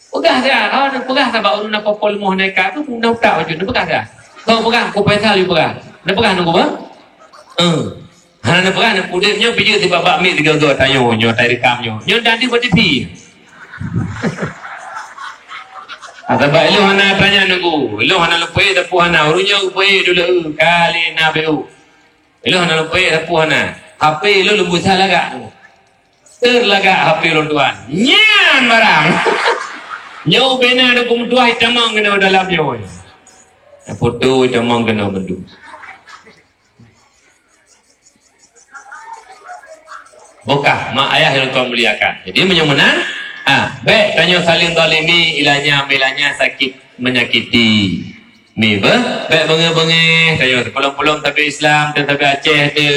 S1: Pegah dah. Pegah tak baru nak popol moh naik tu. Nak utah wajud. Pegah dah. Kau pegang, kau payah lu pegang. Nak pegang nunggu apa? Hana nak pegang, nak pudihnya pergi tiba bak mi tiga dua tayo nyo tai rekam nyo. Nyo nanti buat TV. Atau bak lu hana tanya nunggu. Lu hana lupai tapu hana urunya lupai dulu kali na beu. Lu hana lupai tapu hana. HP lu lembu salaga. Terlaga HP lu tuan. Nyan barang. Nyo bena ada kumtuai tamang kena dalam nyo. Foto jamang kena bendu. Buka mak ayah yang kau muliakan. Jadi menyemena. Baik tanya saling zalimi ilahnya milahnya sakit menyakiti. Mi baik bengeh-bengeh tanya pelong-pelong tapi Islam dan tapi Aceh tu.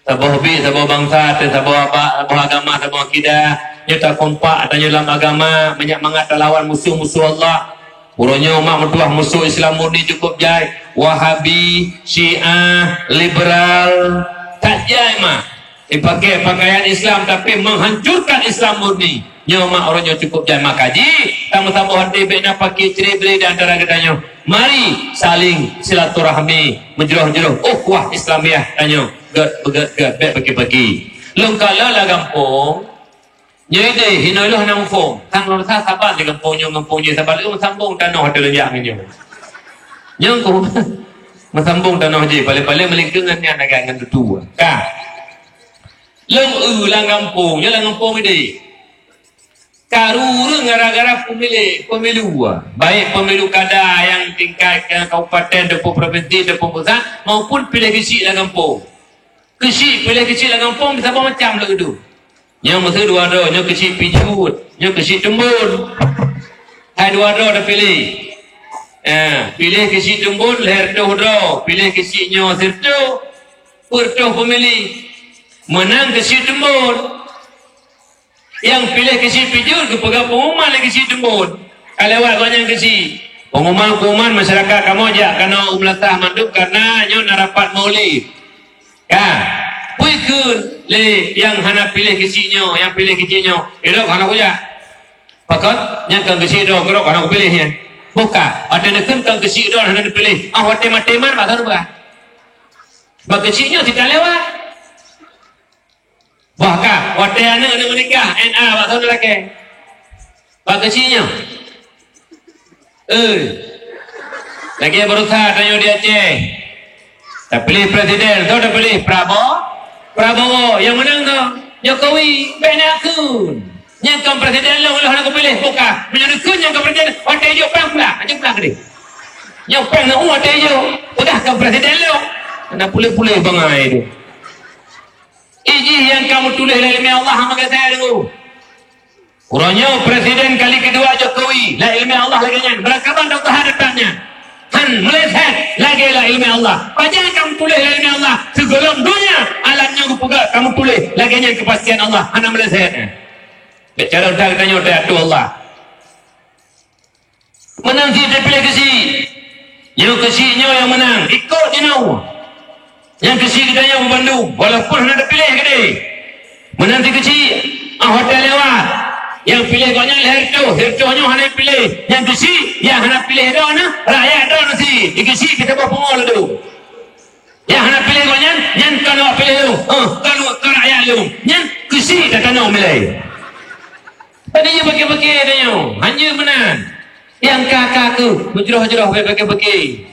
S1: Sabah hobi, sabah bangsa, sabah apa, sabah agama, sabah akidah. Nyata kompak tanya dalam agama, banyak mengata lawan musuh-musuh Allah. Urutnya umat mertuah musuh Islam murni cukup jai. Wahabi, Syiah, liberal. Tak jai mah. Dipakai pakaian Islam tapi menghancurkan Islam murni. Nyomak orangnya cukup jai. Makaji. Tamu-tamu hati bina pakai ceri-beri dan antara katanya. Mari saling silaturahmi. Menjeruh-jeruh. Wah Islamiah. Tanya. Gad. Baik pagi-pagi. Lengkala lah gampung. Jadi hinoilah nang fong. Tang lo sa saban di kampungnya saban lu sambung tanah ada lejak ni. Yang ko masambung tanah je pale-pale melingkungan ni agak ngan tutu. Ka. Leng lang kampung, lang kampung ini. Karuru gara-gara pemilu. Baik pemilu kada yang tingkat kabupaten, depo provinsi, depo pusat maupun pilih kecil lang kampung. Pilih kecil lang kampung bisa macam lah tu. Yang mesti dua do, yang kecil pijut, yang kecil tembun. Hai dua do dah pilih. Pilih kecil tembun, leher do. Pilih kecil nyo serto, perto pemilih. Menang kecil tembun. Yang pilih kecil pijut, kepegang pengumuman lagi kecil tembun. Kalau awak yang kecil. Pengumuman masyarakat kamu aja, karena umlatah mandub, karena nyo narapat maulid. Kan? Puikun le yang hana pilih kecilnya, yang pilih kecilnya. Itu hana kuya. Pakat yang kang kecil itu kerok hana pilihnya. Buka. Ada nekun kang kecil itu hana pilih. Ah teman-teman bahkan buka. Bak kecilnya tidak lewat. Bahkan waktu anak menikah NA bahkan lagi. Bak kecilnya. Lagi berusaha tanya dia Aceh. Tak pilih presiden, tahu tak pilih Prabowo yang menang tu Jokowi benakun. Yang kan presiden lo nak aku pilih buka. Menyerukun yang kan presiden waktu hijau perang pula. Macam pula ke dia. Yang perang nak waktu hijau. Bukan kan presiden lo. Nak pulih-pulih bangai tu. Iji yang kamu tulis dalam ilmu Allah maka saya dulu. Kurangnya presiden kali kedua Jokowi. La ilmu Allah lagi nyan. Berakaban doktor hadapannya. Han melihat lagi lah ilmu Allah. Pajak kamu tulis lah ilmu Allah. Segolong dunia alamnya aku pegang. Kamu tulis lagi nyan kepastian Allah. Hana melihatnya. Cara udah tanya udah tu Allah. Menang si terpilih kesi. Yang kesinya yang menang. Ikut dia nau. Yang kesi kita yang Bandung. Walaupun hana terpilih ke dia. Menang si kesi. Hotel lewat. Yang pilih kau yang hertonya hana pilih. Yang kesi yang hana pilih dah na rakyat dah nasi. Dikesi kita buat pengol tu. Yang hana pilih kau yang kau pilih tu. Kau rakyat tu. Yang kesi tak kau milih. Tadinya bagi-bagi tanya. Hanya menang. Yang kakak tu menjerah-jerah bagi-bagi.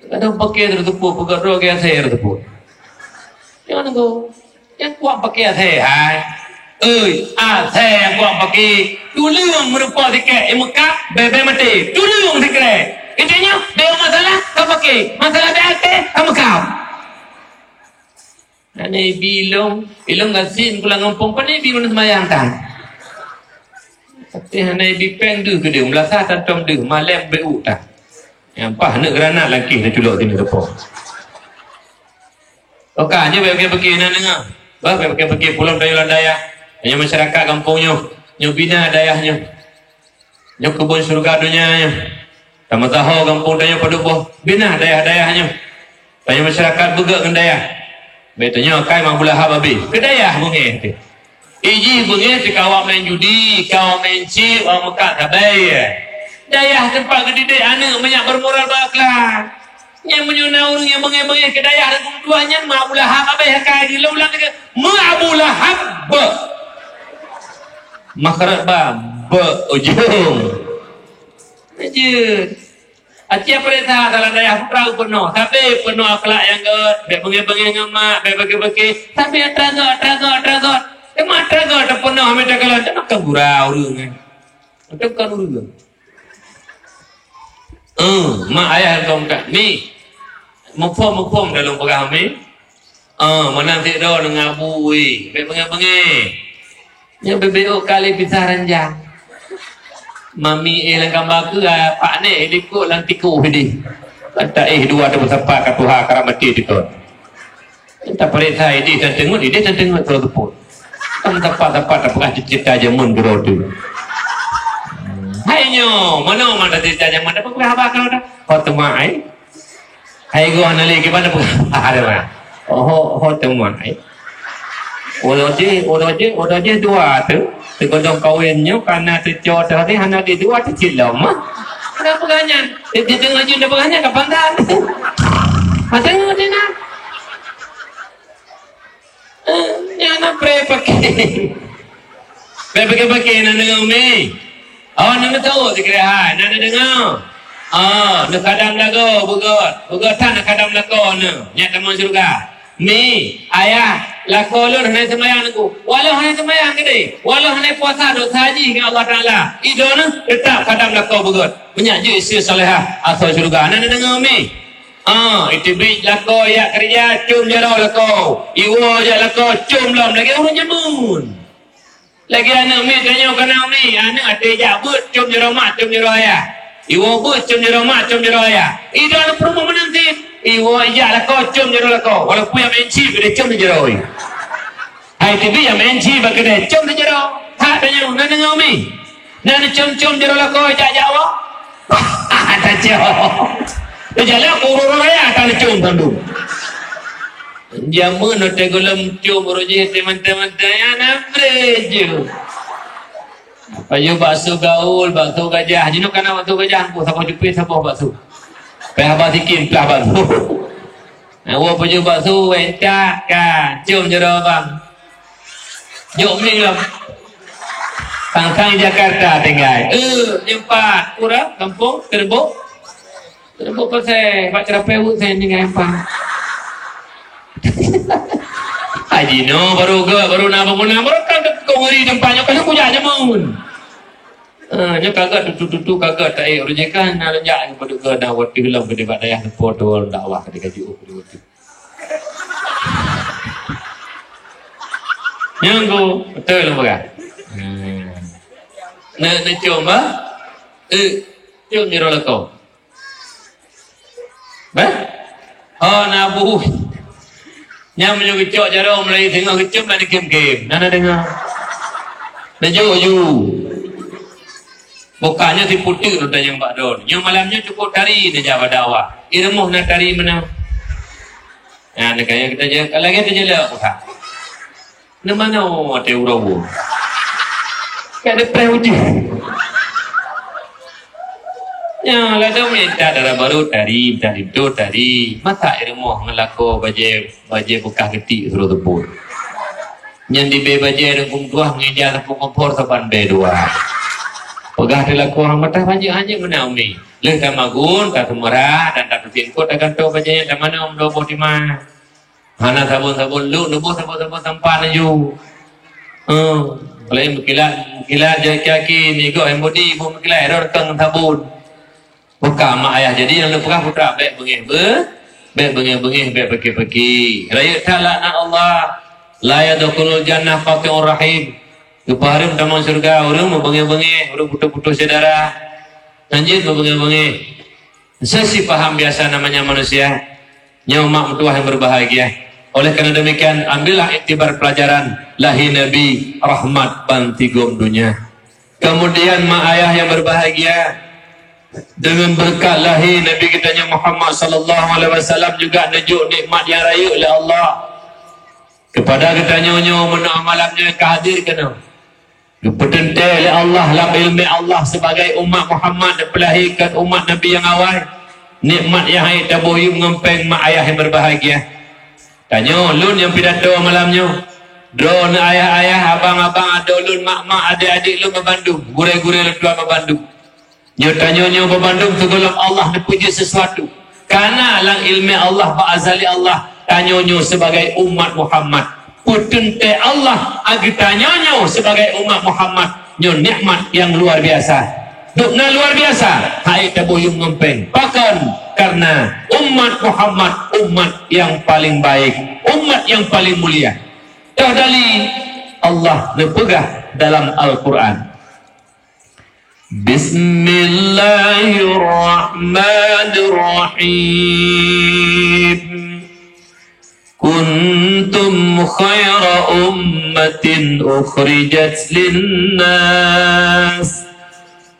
S1: Kadang pakai tertepuk pegadro ke saya tertepuk. Jangan kau. Yang kuat pakai saya. Hai. Saya yang kuat pakai tulung merupa sikit Mekah bebe mati tulung sikit katanya dia masalah kau pakai masalah BLT kamu kau ini bilong gasin pulang ngampung pa ni bilong semayang tan tapi hana bipeng du ke dia melasa tantom du malam BU tak yang pah nak granat lagi nak culuk sini depan okanya bagi-bagi nak dengar bagi-bagi pulang daya hanya masyarakat kampungnya, nyo bina dayahnya, nyo kebun surga dunianya, sama tahu kampung daya paduboh bina dayah-dayahnya, hanya masyarakat begak dengan dayah, betanya kai mang bulah babi, ke dayah bungi, iji bungi kau main judi, kau main cip, orang Mekah tabai, dayah tempat gede anak banyak bermoral berakhlak. Yang menyunau orang yang mengenai ke dayah dan keduanya mak bulah babi kai di ulang ke mak bulah makarat ba ujung aja aja perintah dalam daya perahu penuh tapi penuh akhlak yang good bengi-bengi ngamak bagi-bagi tapi tragot emang tragot penuh ambil kalau nak gurau urang kan urang mak ayah kau kat ni mupom dalam pegah kami menang tidur dengan abui bengi-bengi yang BBO kali pisah ranjang. Mami lang gambar ke pak ni dikut lang tiku hidi. Kata dua tu sepak kat Tuhan karamati dikut. Tak perintah ini dan tengok dia dan tengok terus pun. Kan tepat pernah cerita jamun bro tu. Hai nyo, mana cerita jamun apa khabar kau dah? Kau temai. Hai gua nak lagi mana pun ada mana? Oh temai. Orang je dua tu tergodong kawinnya karena tercot tadi hanya di dua tercilam kenapa ganyan dia tengok je dia berganyan kapan dah tengok dia nak yang nak pakai nak dengar umi nak tahu sekiranya nak dengar nak kadam lagu bugot tak nak kadam lagu nak teman surga mi ayah lakolun hanya semayang aku walau hanya semayang gede walau hanya puasa dosa haji dengan Allah Ta'ala idona tetap kadang lakau begut banyak je isteri salihah asal syurga nak dengar mi itu bej lakau ya kerja cum jarau lakau iwa je lakau cum lam lagi orang jamun lagi anak mi tanya kena mi anak ada jabut cum jarau mak cum jarau ayah iwa but cum jarau mak cum jarau ayah idona perlu menanti iwa iya lakau cum jarau lakau walaupun yang menci dia cum jarau hai tibi yang menci bagi dia cum jarau tak tanya nak dengar mi nak cum jarau lakau jak Jawa tak jauh dia jalan urut raya tak cum tandu Jamu no te golem cium roje teman-teman ya namreju. Payu bakso gaul, bakso gajah. Jino kana bakso gajah ku sapa jupi sapa bakso. Pe haba tikin pe haba. Wo payu bakso wencak ka cium jero bang. Jom ni lah. Tangkang Jakarta tinggal. Empat kurang kampung Kerbuk. Kerbuk pasal Pak Cerapeu saya tinggal empat. Haji no baru nama baru kan kongori tempatnya kan aku jaja mun. Nya kagak tutu kagak tak rejekan na lenjak pada ke dawat hilang ke dekat dayah foto dakwah ke gaji waktu. Nyanggo betul lah. Na coba cium ni rola kau. Bah? Oh nabu. Nya menyo kecok jaro mulai tengok kecok nak game. Nana dengar. Najo. Bukannya si putih tu yang Pak Don. Yang malamnya cukup tari dia jawab dakwah. Ilmu nak tari mana? Ya nak kaya kita je. Kalau kita je lah apa? Nak mana ada urawu? Ada preuji. Ya, lada minta darah baru tari. Mata ilmu ngelako baje buka ketik suruh tepur. Yang di baje dengan tuah ngejar tepur kompor sepan B2. Pegah dilaku orang mata baje hanya menaumi. Leh tamagun, tak temurah dan tak tertingkut akan tahu bajanya dan mana om dobo di mana. Hana sabun lu, nubuh sabun tampan aja. Kalau yang berkilat jaki ni go embodi ibu berkilat ada rekang sabun. Buka mak ayah jadi yang lepah putra baik bengih baik pergi. Raya ta'ala Allah la yadkhulul jannah qati'ur rahim. Keparim taman surga orang bengih orang putus saudara. Lanjut bengih. Sesi paham biasa namanya manusia. Nyawa mak mertua yang berbahagia. Oleh karena demikian ambillah iktibar pelajaran lahir Nabi rahmat pantigum dunia. Kemudian mak ayah yang berbahagia dengan berkat lahir Nabi kita Muhammad sallallahu alaihi wasallam juga najuk nikmat yang raya oleh Allah kepada kita nyonya mana malamnya kehadir kena dipertentai oleh Allah dalam ilmu Allah sebagai umat Muhammad pelahirkan umat Nabi yang awal nikmat yang hai taboyum ngempeng mak ayah yang berbahagia. Tanya lun yang pidato malamnya drone ayah abang-abang ada lun mak-mak adik-adik lun membandung gure-gure letua membandung nyotanya membandung segala Allah dipuji sesuatu karena lang ilmu Allah ba'azali Allah tanyonyo sebagai umat Muhammad putunte Allah agi tanyonyo sebagai umat Muhammad nyo nikmat yang luar biasa dukna luar biasa hai taboyum ngempeng bahkan karena umat Muhammad umat yang paling baik umat yang paling mulia dah dari Allah berpegah dalam Al-Quran Bismillahirrahmanirrahim kuntum khaira ummatin ukhrijat linnas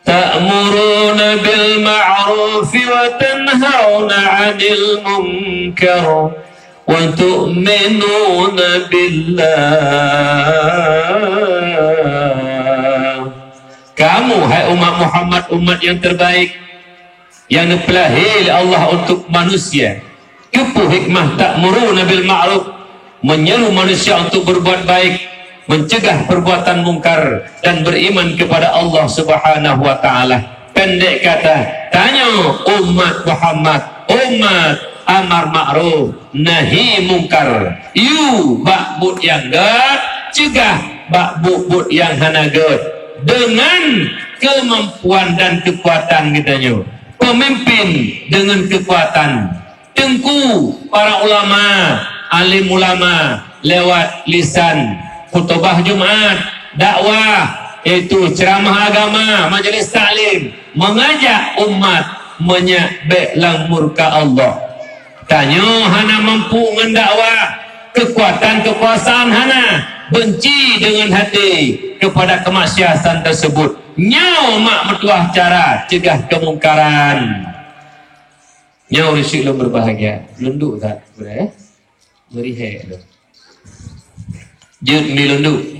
S1: تأمرون بالمعروف وتنهون عن المنكر وتؤمنون بالله. Kamu hai umat Muhammad umat yang terbaik yang dipilih Allah untuk manusia. Kepu hikmah ta'muruna bil ma'ruf menyeru manusia untuk berbuat baik mencegah perbuatan mungkar dan beriman kepada Allah Subhanahu wa taala. Pendek kata, tanya umat Muhammad, umat amar ma'ruf nahi mungkar. You bak-but yang gad, cegah bak-but yang hana gad dengan kemampuan dan kekuatan kitanya. Pemimpin dengan kekuatan. Tengku para ulama, alim ulama lewat lisan khutbah Jumat, dakwah, itu ceramah agama, majelis taklim, mengajak umat menyabeklah murka Allah. Tanya hana mampu mendakwah, kekuatan kekuasaan hana, benci dengan hati kepada kemaksiatan tersebut. Nyau mak mertuah cara cegah kemungkaran. Nyau risik lu berbahagia. Lunduk tak? Boleh? Merihek tu. Jut milundu.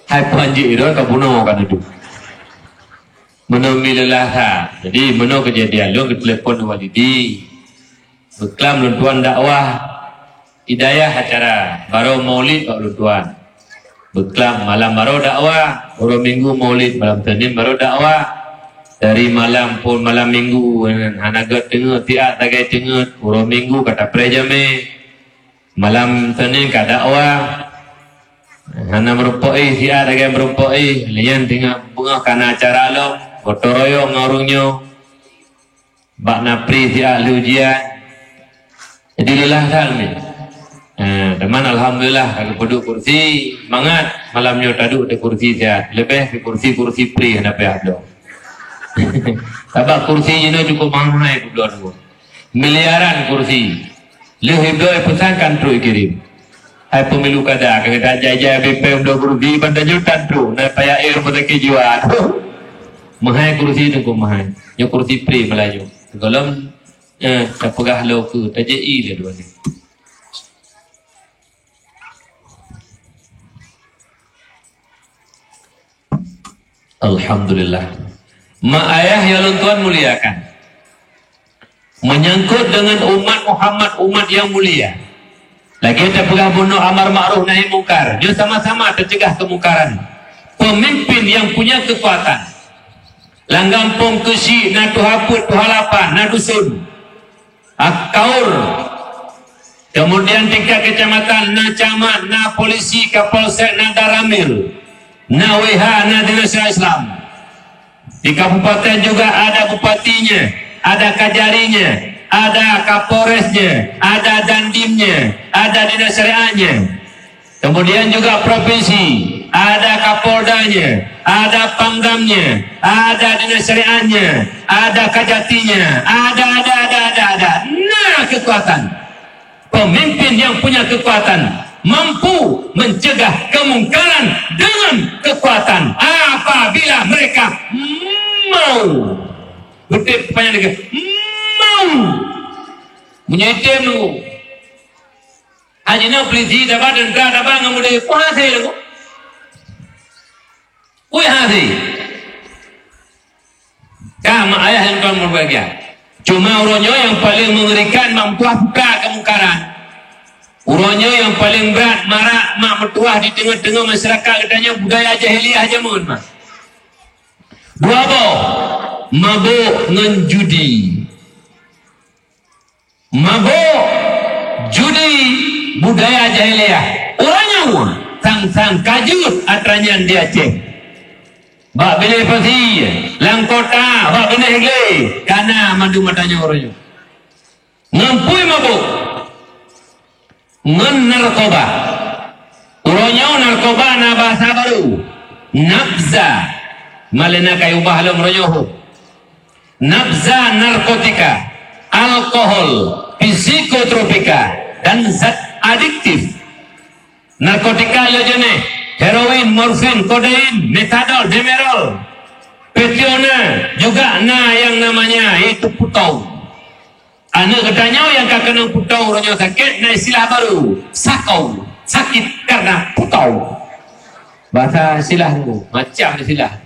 S1: Hai panji itu ke bunuh kan itu. Meno milelah ha. Jadi meno kejadian lu ke telepon walidi. Beklam luntuan dakwah. Hidayah acara baru maulid pak luntuan. Beklam malam baru dakwah, baru minggu maulid, malam Senin baru dakwah. Dari malam pun malam minggu hanagat tengah tiak tagai tengah, baru minggu kata prejame. Malam Senin ka dakwah. Hana merupai siap lagi merupai lian tengah bunga karena acara lo gotoroyo ngorungnya bak napri siap ujian jadi lelah tak ni teman alhamdulillah kalau duduk kursi mangat malamnya taduk di kursi siap lebih di kursi pri ada ada tapi kursi ini cukup mahal kedua miliaran kursi lebih dua pesankan terus kirim. Hai pemilu kada kita jaya BPM 20 pada jutaan tu na paya air pada kejuan mahai kursi tu ko mahai yo kursi pri melaju golom tak pegah lo ku tajai le dua ni alhamdulillah ma ayah ya tuan muliakan menyangkut dengan umat Muhammad umat yang mulia. Lagi kita pegah bunuh amar ma'ruf nahi mungkar. Dia sama-sama tercegah kemungkaran. Pemimpin yang punya kekuatan. Langgampung kesi, na tuhaput, tuhalapan, na dusun. Akaur. Kemudian tingkat kecamatan, na camat, na polisi, kapolsek, na daramil. Na WH, na dinas Islam. Di kabupaten juga ada bupatinya, ada kajarinya. Ada kapolresnya, ada dandimnya, ada dinas syariahnya. Kemudian juga provinsi, ada kapoldanya, ada pangdamnya, ada dinas syariahnya, ada kajatinya, ada. Nah, kekuatan. Pemimpin yang punya kekuatan mampu mencegah kemungkaran dengan kekuatan apabila mereka mau. Betul panjang lagi. Menyetem lu haji na peliti dapat dan dapat ngamudai kuhasi lu kuhasi kama ayah yang kau berbahagia cuma uronyo yang paling mengerikan mampu buka kemungkaran uronyo yang paling berat marak mak mertuah di tengah-tengah masyarakat katanya budaya jahiliyah jamun mah dua boh mabuk dengan judi mabuk, judi, budaya jahiliyah. Orangnya sang kajut atranyan dia cek. Bak bini pasi, langkota, bak bini hegle, karena mandu matanya orangnya. Ngampui mabuk, ngen narkoba. Orangnya narkoba na bahasa baru, nabza, malena kayu bahalam orangnya. Nabza narkotika. Alkohol, psikotropika, dan zat adiktif. Narkotika jenis heroin, morfin, kodein, metadol, demerol, petiona, juga yang namanya itu putau. Anak katanya yang kena putau orangnya sakit, istilah baru, sakau, sakit karena putau. Bahasa istilah tu, macam istilah.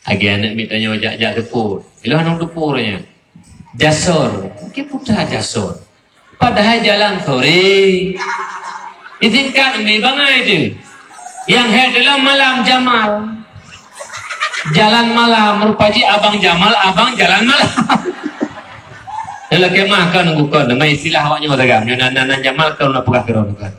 S1: Lagi anak mitanya jak tepur, ilah anak tepur orangnya. Jasor, mungkin putra jasor. Padahal jalan sore. Izinkan ni bangai itu. Yang adalah malam Jamal. Jalan malam merupakan abang Jamal, abang jalan malam. Kalau kemah kan nunggu kan, dengan istilah awaknya macam nana Jamal kau nak pegah kerana kan.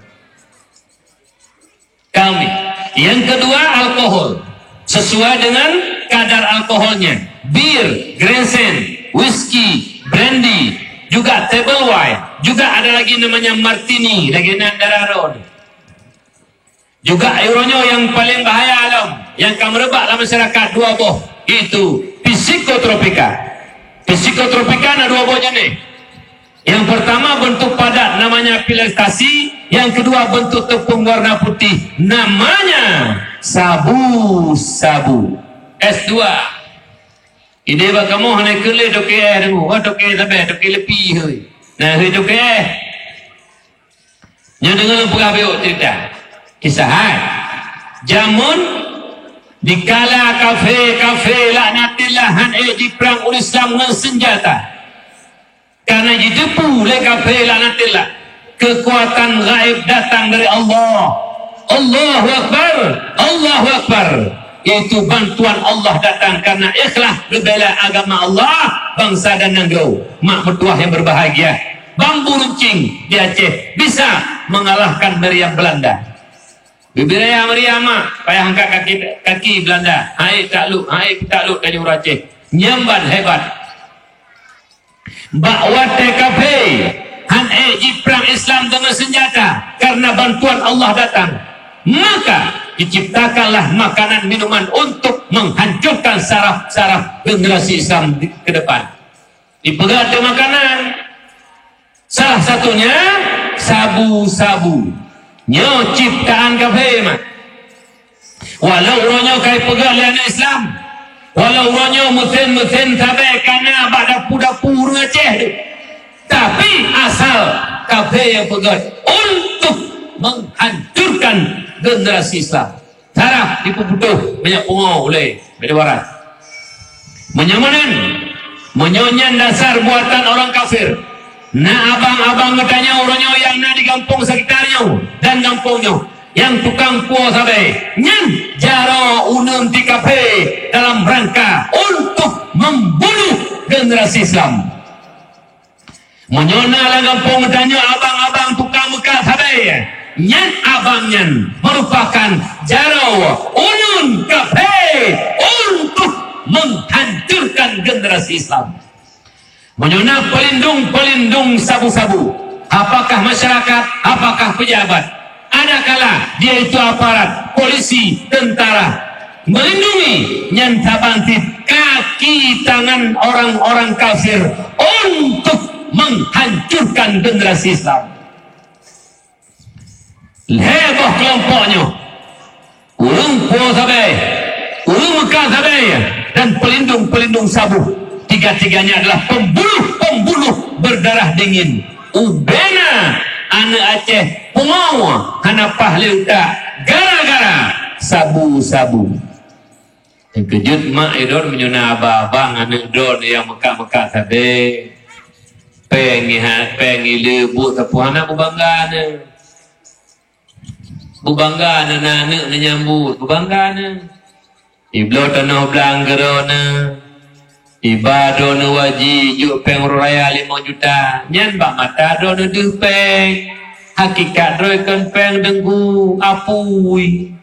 S1: Kami. Yang kedua alkohol. Sesuai dengan kadar alkoholnya. Bir, Grensen, whisky, brandy, juga table wine, juga ada lagi namanya martini, lagi Nandara Road. Juga euronyo yang paling bahaya alam, yang akan merebak dalam masyarakat dua boh, itu psikotropika. Psikotropika ada dua boh jenis. Yang pertama bentuk padat namanya pil ekstasi, yang kedua bentuk tepung warna putih namanya sabu-sabu. S2. Ide ba kamu hane kele doke dengu, wa doke sabe doke lepi hoi. Nah hoi doke. Yang dengan pegawai cerita kisah jamun dikala kafe laknatillah han di perang oleh Islam dengan senjata karena ditipu oleh kafe laknatillah. Kekuatan gaib datang dari Allah. Allahu Akbar, Allahu Akbar. Itu bantuan Allah datang karena ikhlas berbela agama Allah. Bangsa dan negara mak mertua yang berbahagia, bambu runcing di Aceh bisa mengalahkan meriam Belanda. Bibiraya meriam payah angkat kaki Belanda. Hai takluk dari Aceh. Nyamban hebat. Bakwat TKP han perang Islam dengan senjata karena bantuan Allah datang. Maka diciptakanlah makanan minuman untuk menghancurkan saraf-saraf generasi Islam ke depan. Dipegat makanan. Salah satunya sabu-sabu. Nyo ciptaan kafe mah. Walau ronyo kai pegat lain Islam. Walau ronyo mesin tabe kana pada dapur Aceh tu. Tapi asal kafe yang pegat untuk menghancurkan generasi Islam. Taraf dipuputuh banyak pungau oleh Beda Barat. Menyonyan dasar buatan orang kafir. Nah abang-abang katanya orangnya yang nak di kampung sekitarnya dan kampungnya yang tukang puas sampai nyan jaro unum di kafe dalam rangka untuk membunuh generasi Islam. Menyona lah kampung katanya abang-abang tukang Mekah sampai nyan abangnya merupakan jaro unum kafe untuk menghancurkan generasi Islam. Menyona pelindung sabu-sabu. Apakah masyarakat, apakah pejabat? Adakala dia itu aparat, polisi, tentara, melindungi nyanta bantit kaki tangan orang-orang kafir untuk menghancurkan generasi Islam. Heboh kelompoknya. Urung puas sabai, urung Mekah sabai, dan pelindung sabu. Tiga-tiganya adalah pembunuh berdarah dingin. Ubena anak Aceh pungau hanapah leuta gara-gara sabu-sabu. Yang kejut mak idon menyuna abang anak don yang Mekah tadi. Pengi lebu tapuhana bubanggana. Bubanggana anak nyambut bubanggana. Iblo tanah belanggerona. Ibadah nu wajib juk peng raya 5 juta nyan bak mata do nu deuh peng hakikat roi kan peng dengku apui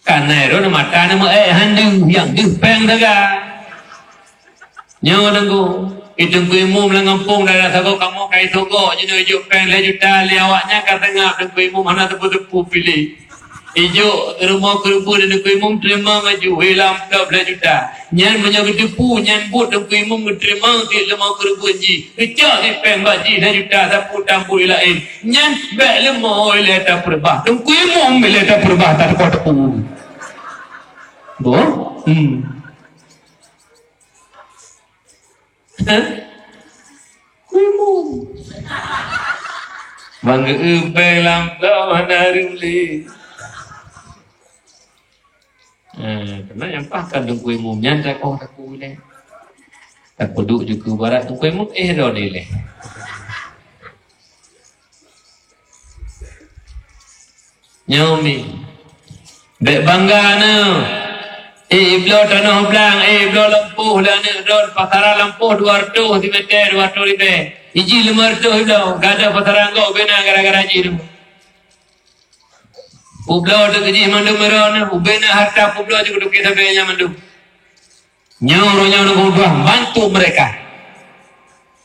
S1: kana ro nu mata nu handu yang deuh peng daga nyo dengku idengku imum lang kampung dah sago kamu kai sogo je juk peng 5 juta li awaknya kata ngap dengku imum mana tepu-tepu pilih ijo rumah kerupu dan dengku imum terima maju hilang 12 juta nyan menjaga depu nyan but dengku imum terima di lemah kerupu ji kecak di peng baji 2 juta sapu tampul lain nyan bek lemah oleh tak perbah dengku imum oleh tak perbah tak kuat tepu boh imum bangga ubeng lampau hanaruli. Karena yang pahkan dengku imumnya tak aku boleh tak peduk juga barat dengku imum dah boleh nyomi bek bangga na iblo tanah belang iblo lempuh dan don pasaran lempuh 200 meter 200 ribe iji 500 iblo gada pasaran kau bena gara-gara ji Publau tu kerja mandu merana, ubena harta publau juga duk kita benya mandu. Nyawa nak bantu mereka.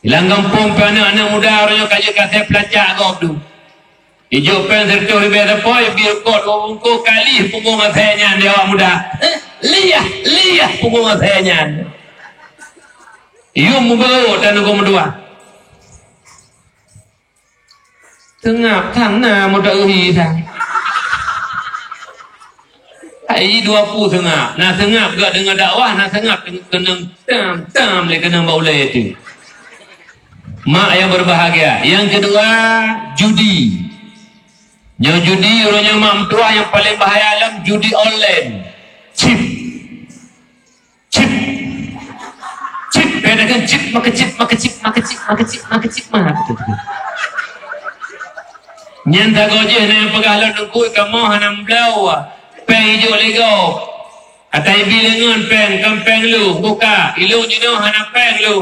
S1: Hilang kampung anak muda orangnya kaji kasih pelacak kau tu. Ijo pen serto ribe depoy biar kot ongko kali punggung masanya dia awak muda. Liah punggung masanya. Iyo mubau dan kau mendua. Tengah tanah muda uhi sang. Ai 20 tengah. Nak tengah juga dengan dakwah, nak tengah kena tam le kena baulai itu. Mak yang berbahagia. Yang kedua, judi. Yang judi orangnya mak tua yang paling bahaya alam judi online. Chip. Bedakan chip maka chip mah. Nyanda goje na pagala nungku kamu hanam blawa. Peng hijau lego. Atai bilangan peng kampeng lu buka. Ilu jino hanam peng lu.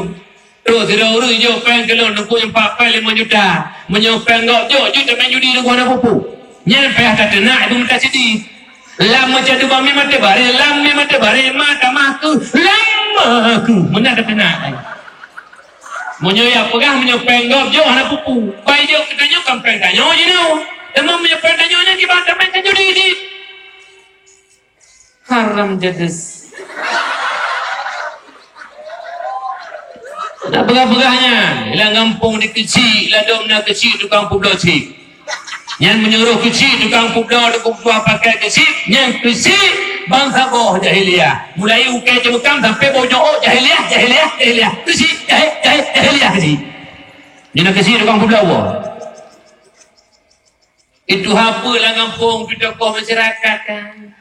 S1: Terus tidak urus hijau peng ke lu nungku yang 4 5 juta. Menyopeng gok juta main judi nungku hanam pupu. Nyampe hata tenak itu minta sedih. Lam macam tu bami mata bare, lam ni mata bare, mata mahku, lam aku. Mana ada tenak. Menyoyak pegah menyopeng gok jo hanam pupu. Pai jo kita nyo kampeng tanyo jino. Demam menyopeng tanyo nya kita main kan judi di. Haram jedes. Nak begah-begahnya. Ilang kampung di kecil, ladom nak kecil tukang publo cik. Yang menyuruh kecil tukang publo pakai kecil. Yang kecil bangsa boh jahiliyah. Mulai ukai jemukam sampai bojok jahiliyah. Kecil jahiliyah kecil. Yang kecil tukang publo boh. Itu apa lah kampung di tokoh masyarakat kan.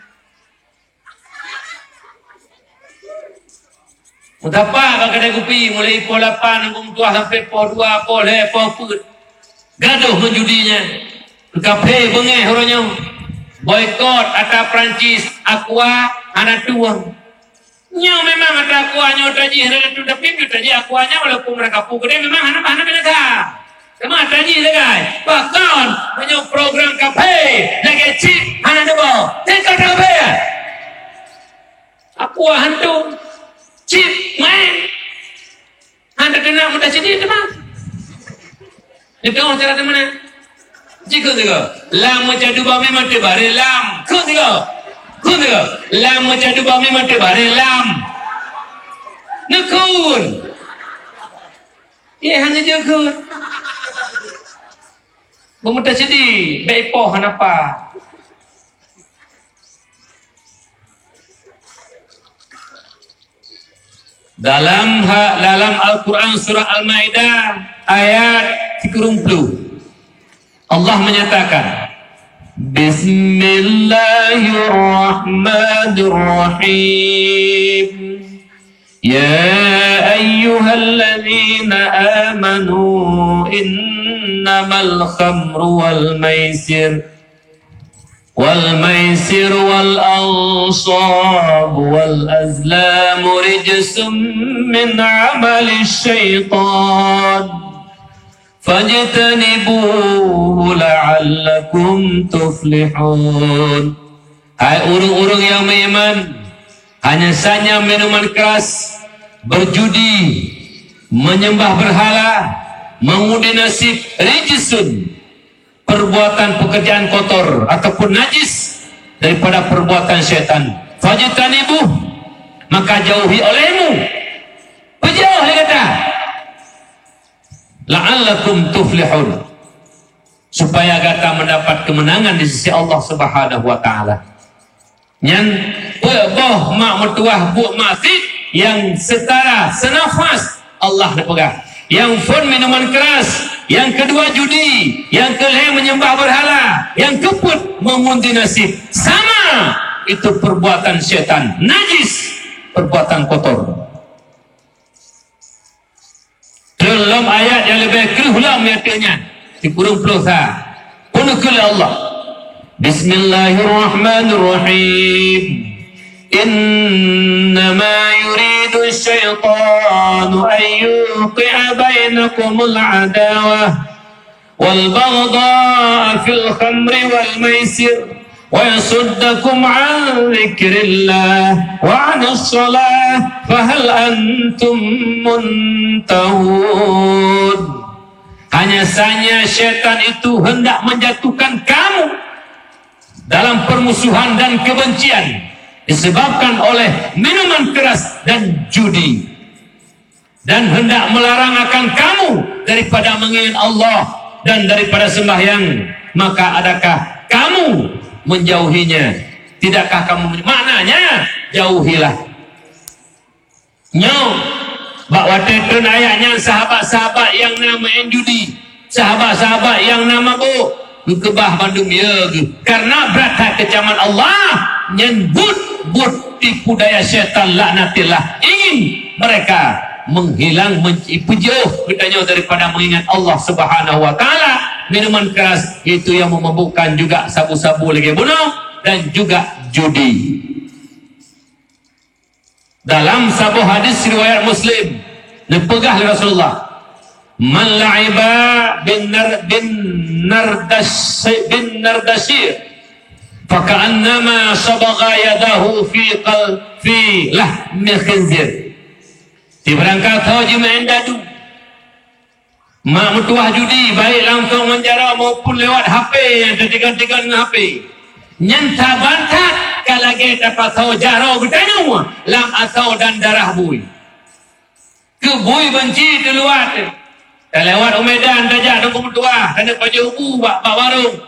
S1: Mutapa kedai kopi mulai pol 8 anggung tua sampai pol 2 pol 3 pol 4 gaduh menjudinya kafe bengeh orangnya boykot atau Prancis aqua anak tuang nyo memang ada aquanya traji hera tu tapi traji aquanya walaupun mereka pu gede memang anak mereka memang traji guys bahkan menyo program kafe lagi cip anak debo tingkat kafe aqua hantu cip main anda kena mudah sini teman itu orang cara teman jika juga lam macam dua memang terbare lam kau juga lam macam dua memang terbare lam nekun ya hanya jekun memudah sini baik pohon apa dalam Al-Quran surah Al-Maidah ayat 30 Allah menyatakan Bismillahirrahmanirrahim Ya ayyuhalladzina amanu innamal khamru wal maisir والميسر والأنصاب والأزلام رجس من عمل الشيطان فاجتنبوه لعلكم تفلحون. Hai orang-orang yang beriman, hanya saja minuman keras, berjudi, menyembah berhala, mengundi nasib, rijsun, perbuatan pekerjaan kotor ataupun najis daripada perbuatan syaitan. Fajtanibuh, maka jauhi olehmu. Berjauh dia kata. La'allakum tuflihun. Supaya kata mendapat kemenangan di sisi Allah Subhanahu wa taala. Yang boh mak mertuah buat masjid yang setara senafas Allah pegang. Yang pun minuman keras, yang kedua judi, yang kelima menyembah berhala, yang keempat mengundi nasib. Sama itu perbuatan syaitan, najis, perbuatan kotor. Dalam ayat yang lebih keluar ayatnya di kurung pelosa. Punukul Allah. Bismillahirrahmanirrahim. إنما يريد الشيطان أن يوقع بينكم العداوة والبغضاء في الخمر والميسر ويصدكم عن ذكر الله وعن الصلاة فهل أنتم منتهون. Hanya saja syaitan itu hendak menjatuhkan kamu dalam permusuhan dan kebencian disebabkan oleh minuman keras dan judi, dan hendak melarang akan kamu daripada mengingat Allah dan daripada sembahyang. Maka adakah kamu menjauhinya? Tidakkah kamu maknanya jauhilah. Nyo bahawa ayatnya sahabat-sahabat yang nama judi, sahabat-sahabat yang nama bu kebah bandung ya karena berata kecaman Allah nyebut tipu daya syaitan laknatillah ingin mereka menghilang menjauh kitanya daripada mengingat Allah Subhanahu wa taala. Minuman keras itu yang memabukkan, juga sabu-sabu lagi bunuh dan juga judi. Dalam sebuah hadis riwayat Muslim dipegah oleh Rasulullah, man la'iba bin nardashir faka'annama sabagha yadahu fi lahmi khinzir. Diberangkat haji main dadu, mak mutuah judi, baik langsung menjara maupun lewat HP yang tertiga-tiga dengan HP. Nyanta bantat kalau kita pasau jaro bertanya lam asau dan darah bui. Ke bui benci di luar. Dan lewat umedan saja dukung mutuah, kena paju ubu bak warung.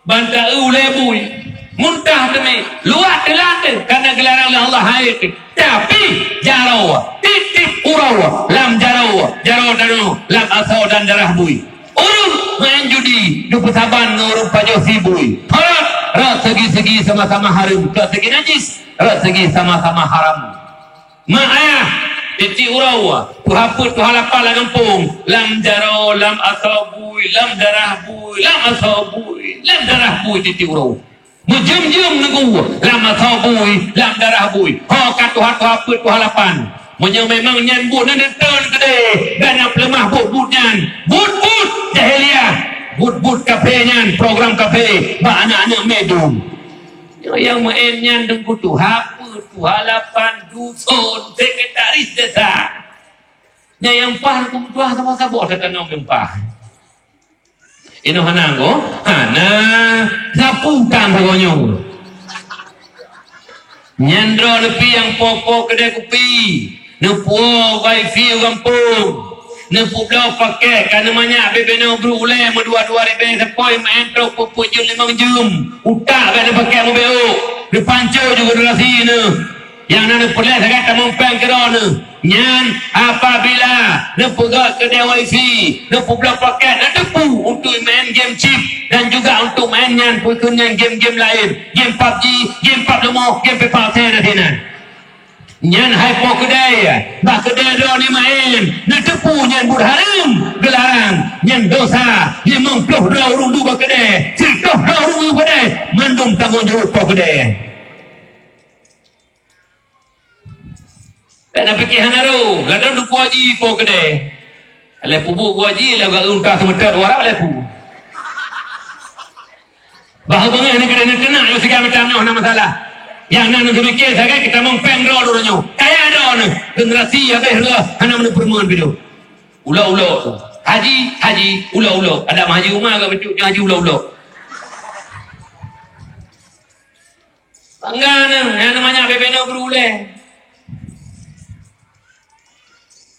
S1: Banta lebui. Muntah demi luar telan karena gelaran Allah haid. Tapi jaro titik urau lam jaro danu lam asau dan darah bui. Urun main judi du pesaban ngurung pajo sibui. Rat segi-segi sama-sama haram, rat segi najis, rat segi sama-sama haram. Mak ayah titik urau tu haput tu halapal kampung lam jaro lam asau bui lam darah bui lam asau bui lam darah bui titik urau. Mujum-jum negu lam asau bui lam darah bui ho katu haput tu halapan monya memang nyan but nan ton gede gana pelemah but nyan but jahiliah but kafe nyan program kafe ba anak-anak medum yang main nyan dengku tu haput tu halapan dusun sekretaris desa nya yang pah ku tuah sama sabok tetanong yang pah ino hanango hana sapukan bagonyo nyandro lepi yang popo kedai kopi nepo wifi kampung nepo blau pakai kan namanya bebeno berulai dua-dua ribu sepoi maentro pupu jum 5 jum utak kan pakai mobil dipanco juga durasi ne yang nana perlah sangat tamumpang kerana nyan apabila nepo gak kedai wifi nepo blau pakai dan tepu untuk main game chip dan juga untuk main nyan pukunyan game-game lain game PUBG game PUBG Lemo game PEPA tenan nyan hypo kedai bak kedai do ni main na tepu nyan bud haram gelarang nyan dosa 50 urung du bak kedai 30 urung kedai mandum tanggung jawab po kedai tak nak fikir hanaru ladang du kuaji po kedai ale pubu kuaji la ga unta semeter wara ale pu bahawa ni kedai ni kena yo segala macam no masalah yang nak mikir saya kita mau pengro dulunya kaya ada ni generasi habis lah hana mana permuan video ulo haji ulo ada haji umar ke betul haji ulo bangga yang namanya bebeno berule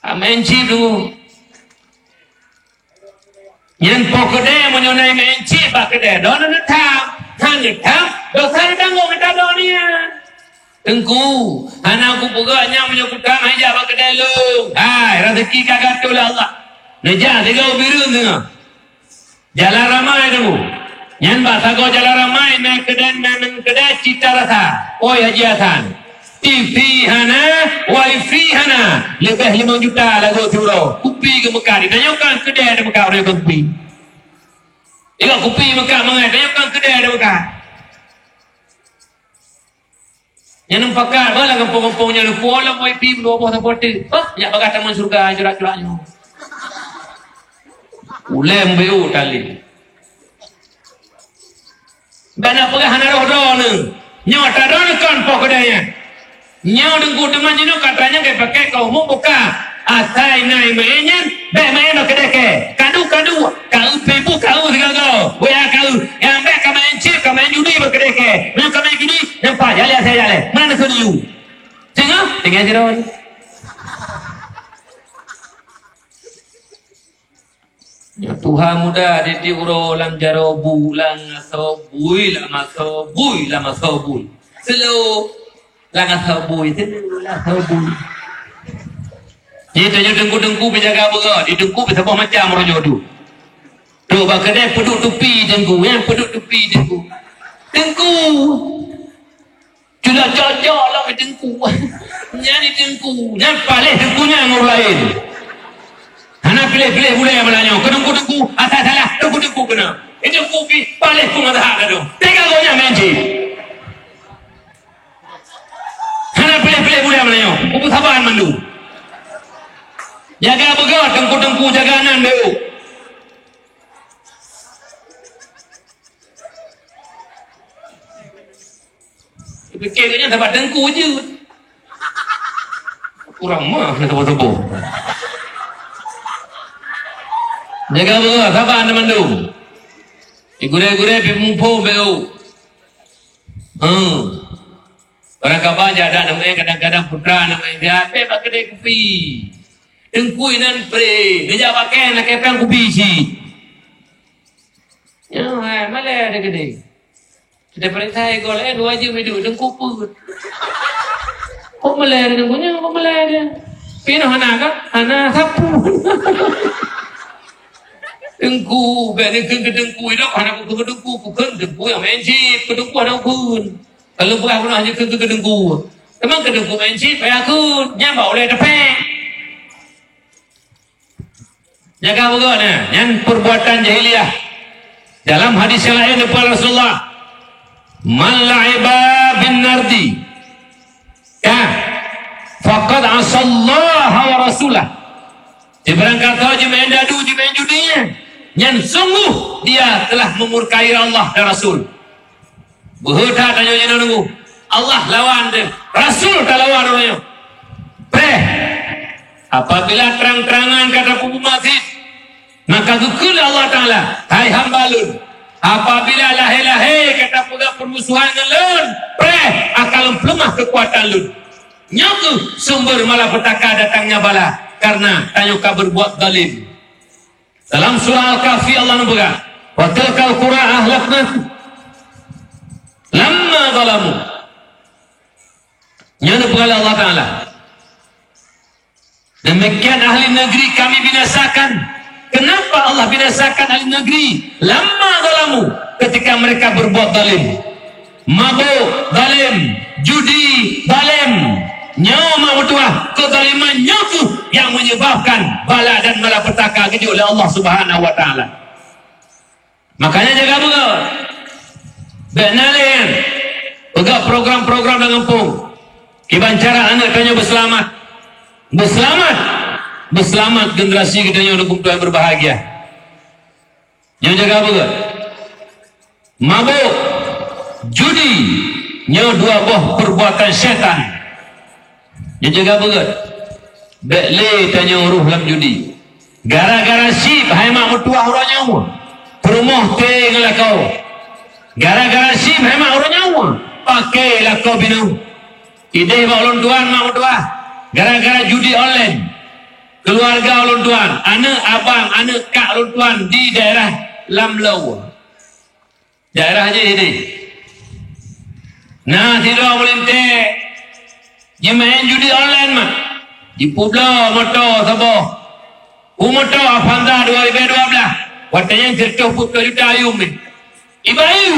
S1: menci tu yang pokoknya menyonai menci pakde don tham dosa tanggung kita donia tengku anak aku pegaknya menyebutkan aja pakde lu hai rezeki kagak tu Allah neja tiga biru tu jalan ramai tu nyan bahasa kau jalan ramai naik kedai cita rasa oi haji Hasan TV hana wifi hana lebih 5 juta lagu turo kupi ke Mekah ditanyakan kedai ada Mekah orang kupi ika kupi Mekah mengai tanyakan kedai ada Mekah yang nampakkan malah kampung-kampungnya lu pola wifi lu apa supporter ya bagat taman surga jurak-juraknya ulem beu tali bana pegah hana roh nyata don kan pokoknya nyau dengku teman jino katanya kayak pakai kau mau buka asai nai mainan be main lo kedeke kadu kau pebu kau segala kau kau yang be kau main judi berkedeke yang kau main judi nampak jale saya jale mana suriu tengah jeron ya Tuhan muda di tiuro lam jaro bulang aso bui lama so bui selo langat sabui lah sabui ni tanya dengku penjaga apa di dengku bisa buat macam orang jodoh Tu kedai peduk tepi tengku, peduk tepi tengku. Tengku. Sudah cocok lah ke tengku. Nyari tengku. Nampak leh tengkunya dengan orang lain. Anak pilih-pilih boleh yang bertanya. Tengku-tengku, asal salah. Tengku-tengku kena. Tengku pergi, balik pun ada hak tu. Tengok kau yang menci. Anak pilih-pilih boleh yang bertanya. Kupu sabaran mandu. Jaga begat, tengku-tengku, jaga anak dulu. Fikirnya dapat dengku je. Kurang mah nak tebuk-tebuk. Jaga berat, sabar anda mandu. Igure-gure pi mumpu beu. Orang kabar ada namanya kadang-kadang putra namanya dia apa kedai kopi. Dengku inan pre, dia pakai nak kepang kopi si. Ya, malah ada kedai. Sudah perintah gol dua je medu dengku pun. Kok meler dengkunya kok meler. Pino hana kan? Hana sapu. Dengku bene ke dengku itu hana ke dengku bukan dengku yang mencit ke dengku ada pun. Kalau buah pun hanya ke dengku. Memang ke dengku mencit payah aku nyambau oleh depan. Jaga bagaimana? Yang perbuatan jahiliyah. Dalam hadis yang lain daripada Rasulullah. Man la'iba bin nardi faqad asallaha wa rasulah. Dia kata je main dadu, je main judinya. Yang sungguh dia telah memurkai Allah dan Rasul. Berhutang tanya je nunggu. Allah lawan dia. Rasul tak lawan dia. Apabila terang-terangan kata pupu masjid, maka gukul Allah Ta'ala. Hai hambalun. Apabila lahir-lahir kata pegang permusuhan dengan lun, akan lemah kekuatan lun. Nyaku sumber malapetaka datangnya bala karena tanyuka berbuat zalim. Dalam surah Al-Kahfi Allah memberkata, wa tilkal qura ahlakna lamma zalamu. Nyana berkata Allah Ta'ala, demikian ahli negeri kami binasakan. Kenapa Allah binasakan ahli negeri? Lama zalamu, ketika mereka berbuat zalim. Mabuk, zalim. Judi, zalim. Nyawa mamutuah, kezaliman nyawa yang menyebabkan bala dan malapetaka keji oleh Allah Subhanahu wa Ta'ala. Makanya jaga betul. Benalin. Pegang program-program dengan kampung. Kiban cara anak kanya berselamat. Berselamat generasi kita yang untuk berbahagia. Yang jaga betul. Mabuk, judi, nyawa dua buah perbuatan syaitan. Yang jaga betul. Bekle tanya uruh dalam judi. Gara-gara sip, hai mak mertua orang nyawa. Perumah tenglah kau. Gara-gara sip, hai mak orang nyawa. Pakailah kau binu. Ide mak ulun tuan, mak mertua. Gara-gara judi online. Keluarga ulun tuan, anak abang, anak kak ulun tuan di daerah Lamlau. Daerah je ini. Nah, tidak melintek. Dia main judi online mah. Di Pulau motor sabah. Motor Avanza 2012. Watanya jatuh putih juta ayum ni. Ibayu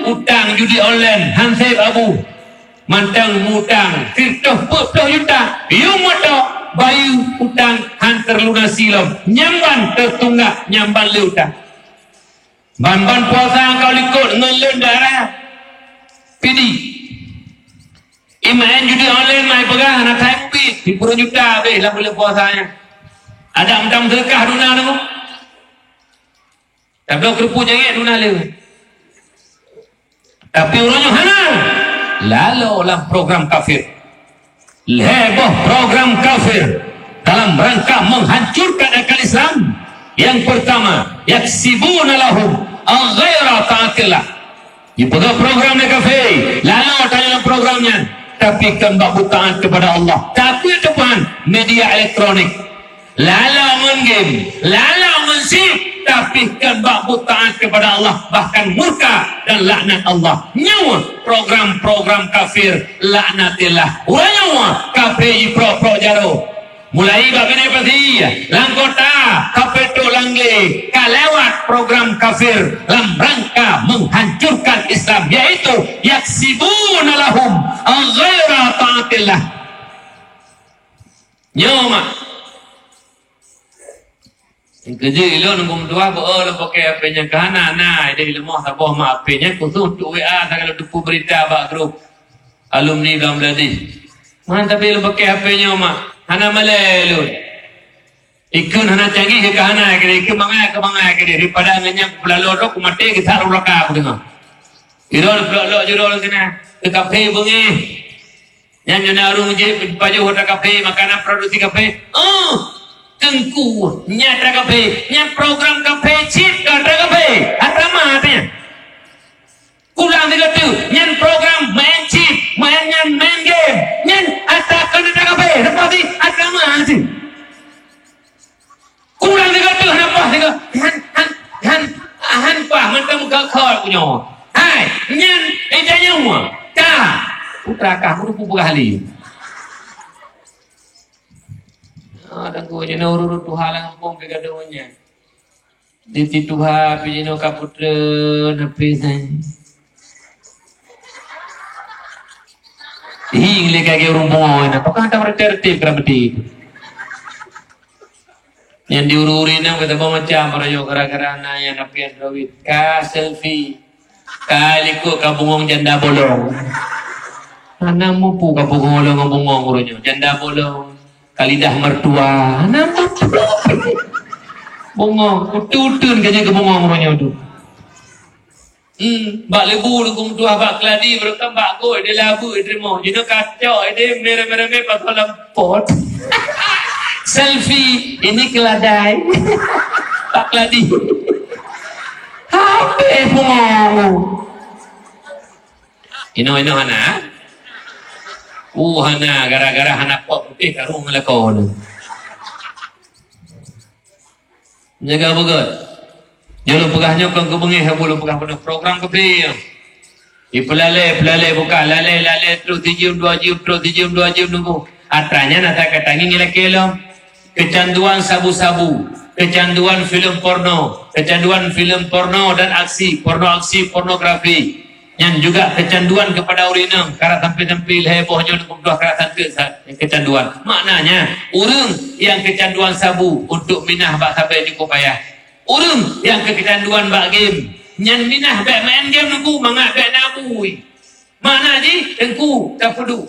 S1: utang judi online Hansib Abu. Mantang mutang jatuh putih juta. Iu motor bayu utang hantar lunasi lom. Nyamban tertunggak nyamban leutang. Ban-ban puasa kau likut ngelun darah. Pidi. Imain judi online mai pegang anak saya kupit 10 juta habis lah boleh puasanya. Ada macam sedekah duna tu. Tak boleh kerupu jengit duna le. Tapi orangnya hana. Lalu dalam program kafir. Heboh program kafir dalam rangka menghancurkan akal Islam. Yang pertama, yaksibuna lahum ghaira ta'atillah. Dipegang program mereka kafir. Lalu tanya programnya. Tapi kan baku taat kepada Allah. Tapi depan media elektronik. Lalu main game. Lalu mensip. Tapi kan baku taat kepada Allah. Bahkan murka dan laknat Allah. Nyawa program-program kafir. Laknatillah. Orang nyawa kafir pro-pro jaro. Mulai bagini pasti lang kota kapetu langle kalewat program kafir dalam rangka menghancurkan Islam, yaitu yaksibuna lahum ghaira taatillah. Nyoma kerja ilo nunggu dua bo lo pakai apa-nya kahana na ide ilmu sabah ma apa-nya khusus untuk WA kalau dupu berita bak grup alumni Bangladesh. Man tapi lo pakai apa-nya ma hana malelu ikun hana canggih ke kahana ke ikun mangai ke daripada nganyang pelalo dok mati kita rulaka aku dengar irol pelalo jurol kena ke kafe bungi nyanyi narung je baju hotel kafe makanan produksi kafe tengku nyata kafe nyat program kafe chip kata kafe atama artinya kulang tiga tu nyat program main chip main game nyat atak kata kafe seperti atama arti kulang tiga tu apa tiga han pah mentang muka kau punya hai nyat ejanya semua dah putra kamu tu berkali dan ko jeno urut Tuhan lang pong kagadonya diti Tuhan pijeno kaputra napisan hingle kage urumbo na pakanta tertib kramati yang diururi na kata macam para yo gara-gara na yan napian rawit ka selfie kaliko kabungong janda bolong anamu pu kabungong bolong ngomong uronyo janda bolong kalidah mertua nama bongong utun kanya ke bongong ronya tu bak lebu kum tua bak keladi berkam bak go de labu idrimo jino kacau ide mere pakolam pot selfie ini keladai bak keladi hape bongong ino hana hana gara-gara hana pok putih karung melakau tu. Jaga bagus. Jangan pegahnya kau kebengi habul pegah penuh program kepi. Pelale buka lale terus 7 2 terus 7 2 nunggu. Atranya nata katangi ngilekelo. Kecanduan sabu-sabu, kecanduan film porno dan aksi pornografi. Yang juga kecanduan kepada urinum karena tampil-tampil hebohnya untuk dua kerasan kecanduan. Maknanya urang yang kecanduan sabu untuk minah bak sampai cukup payah. Urang yang kecanduan bak game yang minah bak main game nunggu mangak bak nabui. Mana ji tengku tak perlu.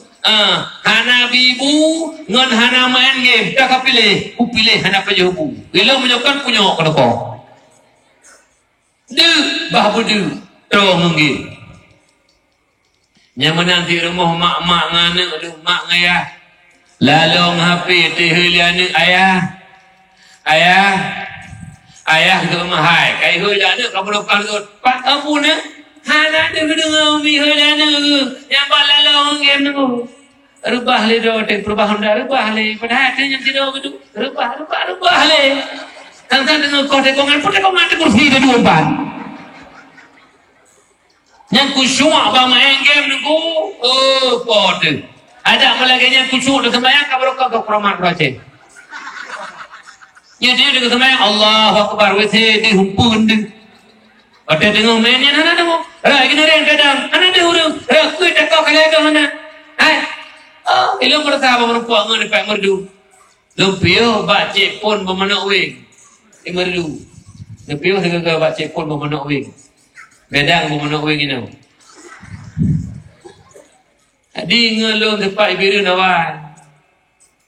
S1: Hana bibu ngan hana main game tak pilih. Ku pilih hana pejubu. Bila menyokan punya kalau kau. Du bah budu terus mungkin. Yang menanti rumah mak ngana aduh mak ngayah lalong HP teheliane ayah ke rumah hai kai helane kamu lokal tu pat ampun hana de dengar mi helane yang balalong game tu rubah le do te perubahan dah rubah le pada hati yang tidak begitu rubah le kan dengar kau tekongan te kursi de 24 yang kusyuk abang main game nunggu pot ada malaganya kusyuk dengan sembahyang kabarokah ke keramat baca ya dia dengan sembahyang Allahu Akbar wese di humpun deng ada dengan mainnya hana demo ra gini ren kadang hana de hurung ra ku tak kau kala ke hana ai ilmu pertama merupakan ngan pak merdu lumpio baca pun memanok wing merdu lumpio segala baca pun memanok wing bedang memanok wing ini adi ngelong tepat ibiru nawan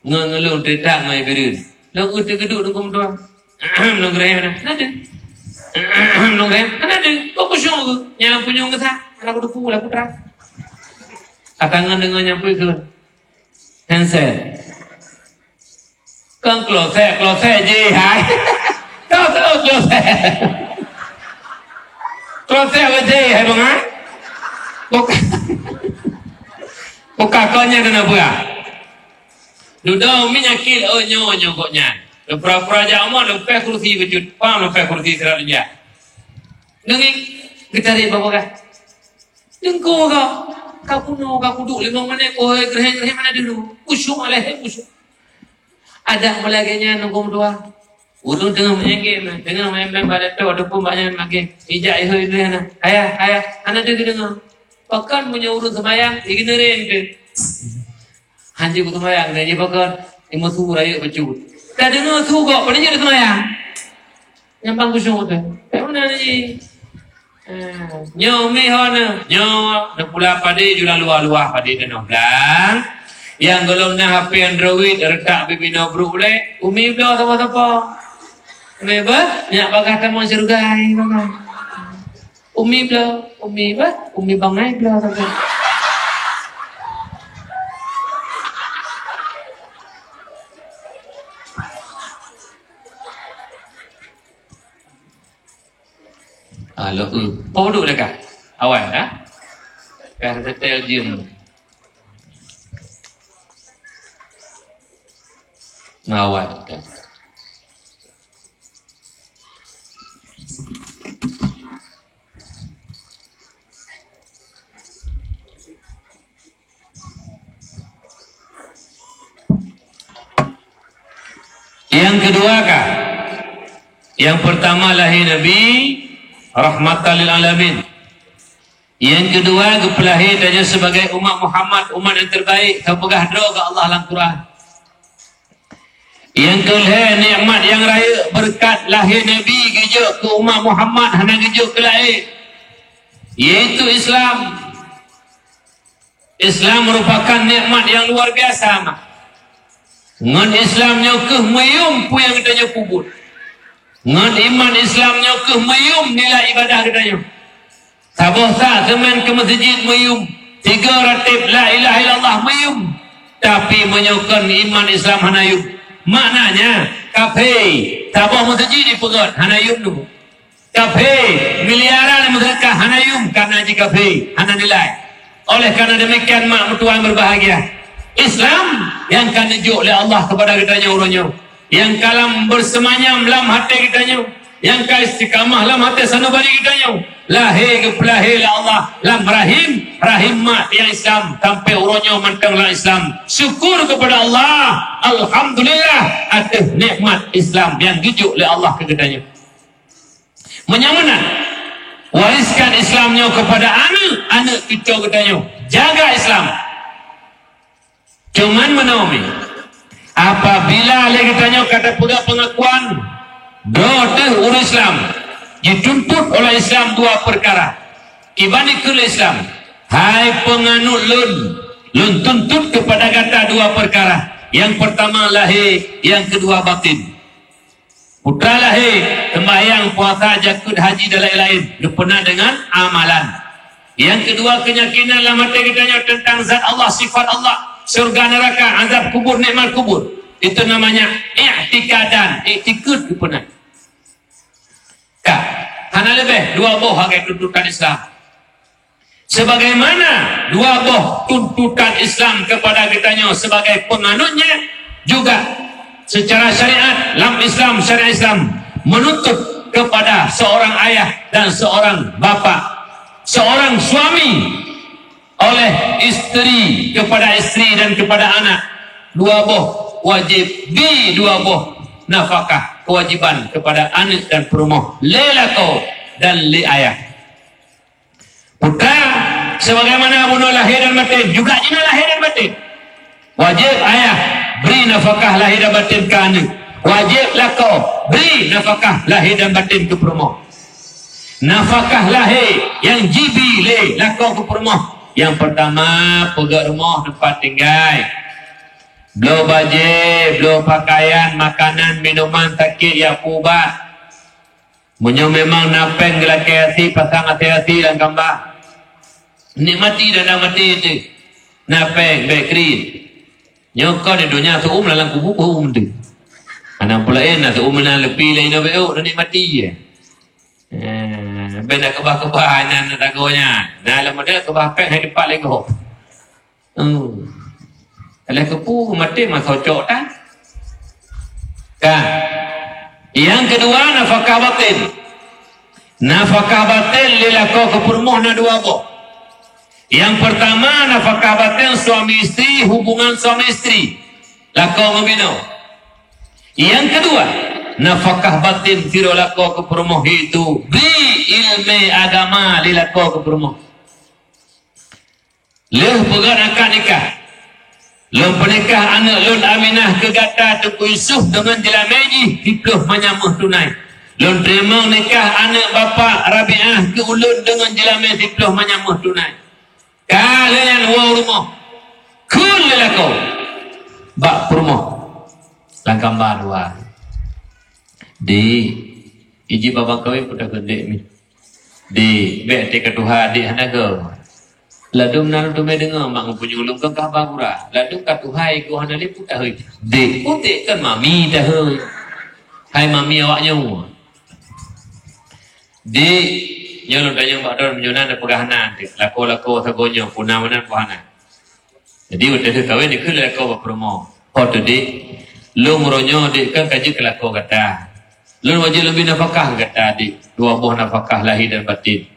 S1: ngelong tetak mai ibiru long udah geduk nunggu doang long greh mana ada long greh mana ada kok kusyuk tu yang punya ngesa anak duku lah putra akangan dengan nyampu itu handset kan closet je hai kau closet je hai bang ah buka konya dan apa duduk menyakil nyo koknya pura-pura jamu lepas kursi bejut pam lepas kursi serat dia dengi kita di bawah kah dengko kau kuno kau duduk 5 menit kau gereh mana dulu kusyuk aleh kusyuk Ada mulainya nunggu dua. Ulun tengah menyengke, tengah main-main pada tu, ada pun banyak lagi. Ijak itu na. Ayah, anak tu dengar. Pakan punya urut semayang, ignorin tu. Hanji ku semayang, dia pakan. Ima suhu raya baju. Tak dengar suhu kok, pada jadi semayang. Nyampang kusung tu. Mana ni? Nyaw mihona, nyaw nak pula pada jual luar-luar pada dan belang. Yang kalau nak HP Android retak bibina bro boleh, umi belah siapa-siapa. Umi bah, nak bakal tamu surgai bang. Umi belah, umi bah, umi bangai belah siapa. Halo, Pau duduk dekat awan, Kah hotel gym. Ngawat. Yang kedua kah? Yang pertama lahir Nabi rahmatan lil alamin. Yang kedua kepelahir dia sebagai umat Muhammad, umat yang terbaik, kepegah doa ke Allah dalam Quran. Yang kelihatan nikmat yang raya berkat lahir Nabi gejuk ke umat Muhammad hana gejuk ke lahir, yaitu Islam. Islam merupakan nikmat yang luar biasa mak. Ngan Islamnya ke mayum pu yang katanya kubur. Ngan iman Islamnya ke mayum nilai ibadah katanya. Sabah tak teman ke masjid mayum 3 ratib la ilaha illallah mayum, tapi menyokon iman Islam hanayum. Maknanya kafe sabah masjid dipegat hanayum tu. Kafe miliaran mereka hanayum karena di kafe hana nilai. Oleh karena demikian mak mertua berbahagia. Islam yang kan dijuk oleh Allah kepada kitanya orangnya, yang kalam bersemanyam dalam hati kitanya, yang ka istiqamah dalam hati sanubari kitanya, lahir ke pelahir Allah lam rahim mak yang Islam sampai orangnya mantang dalam Islam. Syukur kepada Allah, alhamdulillah atas nikmat Islam yang dijuk oleh Allah ke kitanya. Menyamana wariskan Islamnya kepada anak kita katanya, jaga Islam. Cuman menaumi apabila lagi tanya kata pula pengakuan doa urus Islam dituntut oleh Islam 2 perkara. Ibanikul Islam, hai penganut lun tuntut kepada kata 2 perkara. Yang pertama lahir, yang kedua batin. Putra lahir, sembahyang, puasa, zakat, haji dan lain-lain dipenuhi dengan amalan. Yang kedua keyakinan dalam hati kitanya tentang zat Allah, sifat Allah, surga neraka, azab kubur, nikmat kubur. Itu namanya i'tikadan, i'tikad dipenuhi. Kak, hana lebih 2 buah hagai tuntutan Islam. Sebagaimana 2 buah tuntutan Islam kepada kitanya sebagai penganutnya, juga secara syariat dalam Islam, syariat Islam menuntut kepada seorang ayah dan seorang bapa, seorang suami oleh isteri kepada isteri dan kepada anak, 2 buah wajib, 2 buah nafkah kewajiban kepada anak dan perumah, lelako dan li ayah. Putra sebagaimana bunuh lahir dan batin, juga jina lahir dan batin. Wajib ayah beri nafkah lahir dan batin ke anak. Wajib lako beri nafkah lahir dan batin ke perumah. Nafkah lahir yang jibi le lako ke perumah. Yang pertama pegang rumah tempat tinggal, belum baju, belum pakaian, makanan, minuman, sakit yang ubat. Munyo memang napeng lelaki hati, pasang hati-hati dan gambar. Nikmati dan mati itu. Napeng, bakery. Nyokor di dunia seum dalam kubur tu. Anak pula enak seum dalam lebih lain apa dan nikmati je. Benda kebah-kebah nan tagonya. Nah lama dia kebah pek hai depan lagi ho. Kalau kepu mati mah cocok tak? Kan? Yang kedua nafkah batin. Nafkah batin lilako kepurmoh na 2 buah. Yang pertama nafkah batin suami istri, hubungan suami istri. Lako membina. Yang kedua, nafkah batin tiro lako ke perumoh itu bi ilmu agama lilako ke perumoh. Leh pegang akad nikah. Lon pernikah anak lon Aminah ke gata Tuku Yusuf dengan jelameji hikluh menyamuh tunai. Lon terima nikah anak bapa Rabi'ah ke ulun dengan jelame hikluh menyamuh tunai. Kalian wau rumah. Kul lelako. Bak perumoh. Langkah dua. Di iji babang kawin pudah gede mi. Di bete ketuha di hanago. Ladum nal tu dengar mak mempunyai ulung ke kabar pura. Ladum katuhai ku hana le putah hoi. Dek putik kan mami dah hoi. Hai mami awaknya. Di nyolong tanya mbak don menyunan dan pegahanan. Lako sagonyo punamanan puhana. Jadi udah kawin ni kula lako promo. Foto di lu muronyo di kan kaji kelako kata. Lu wajib lebih nafkah kata di. Dua buah nafkah lahir dan batin.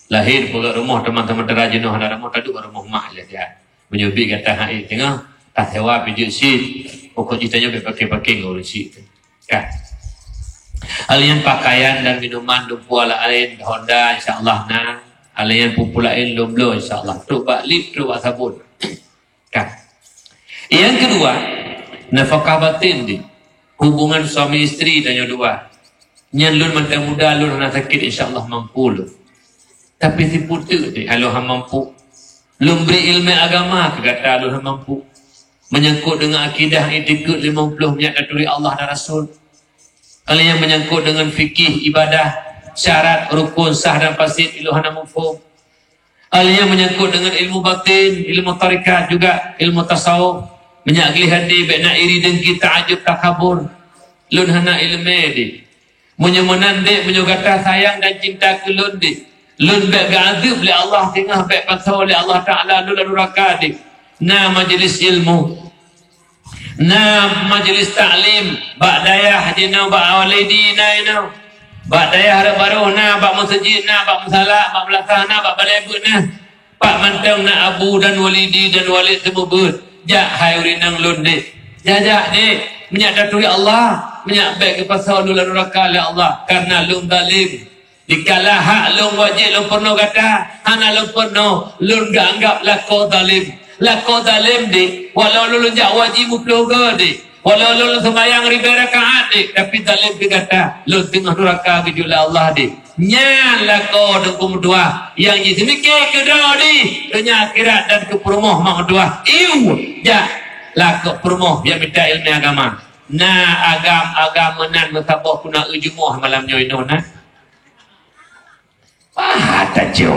S1: Lahir pula rumah teman-teman terajin noh ada rumah tadi rumah mak je dia. Menyubi kata hai tengah tak sewa pijuk si pokok citanya pakai ngurus si. Kan. Alian pakaian dan minuman lumpuh lain Honda insyaallah nah. Alian pupul lain lomblo insyaallah. Tu bak lip tu bak sabun. Kan. Yang kedua, nafkah batin di hubungan suami istri dan yang dua. Nyan lun mantang muda lun nak sakit insyaallah mampu lun. Tapi si putu ni, kalau hang mampu. Lum beri ilmu agama ke kata lu hang mampu. Menyangkut dengan akidah itikad 50 minyak dari Allah dan Rasul. Kalau yang menyangkut dengan fikih, ibadah, syarat, rukun, sah dan fasid, ilu hana mufhum. Kalau yang menyangkut dengan ilmu batin, ilmu tarikat juga, ilmu tasawuf. Menyakli hati, baikna iri dengki, ta'ajub, takabur. Lun hana ilmu di. Menyemenan di, menyugata sayang dan cinta ke lun di. Lun baik ga'adib oleh Allah tengah baik pasal oleh Allah Ta'ala lun lalu rakadik. Na majlis ilmu. Na majlis ta'lim. Bak dayah jina bak awalidina ina. Bak dayah harap baru na. Bak masjid na. Bak masalah. Bak belasah na. Bak balebut na. Pak mantang na abu dan walidi dan walid semubut. Jak hai urinang lun dik. Jajak dik. Menyak daturi Allah. Menyak baik ke pasal lun lalu rakadik Allah. Karena lun zalim. Dikala hak lung wajib lung penuh kata, hana lung penuh, lung gak anggap lako zalim. Lako zalim di, walau lung jak wajib muploga di, walau lung sembayang ribu rakaat di, tapi zalim di kata, lung tengah neraka kejulah Allah di. Nyan lako dengkum dua, yang jadi mikir kedua di, dunia akhirat dan keperumoh mak dua. Iu, jak lako perumoh yang minta ilmu agama. Nah agama nan mesabah kuna ujumuh malam nyoino nah. Ada jo.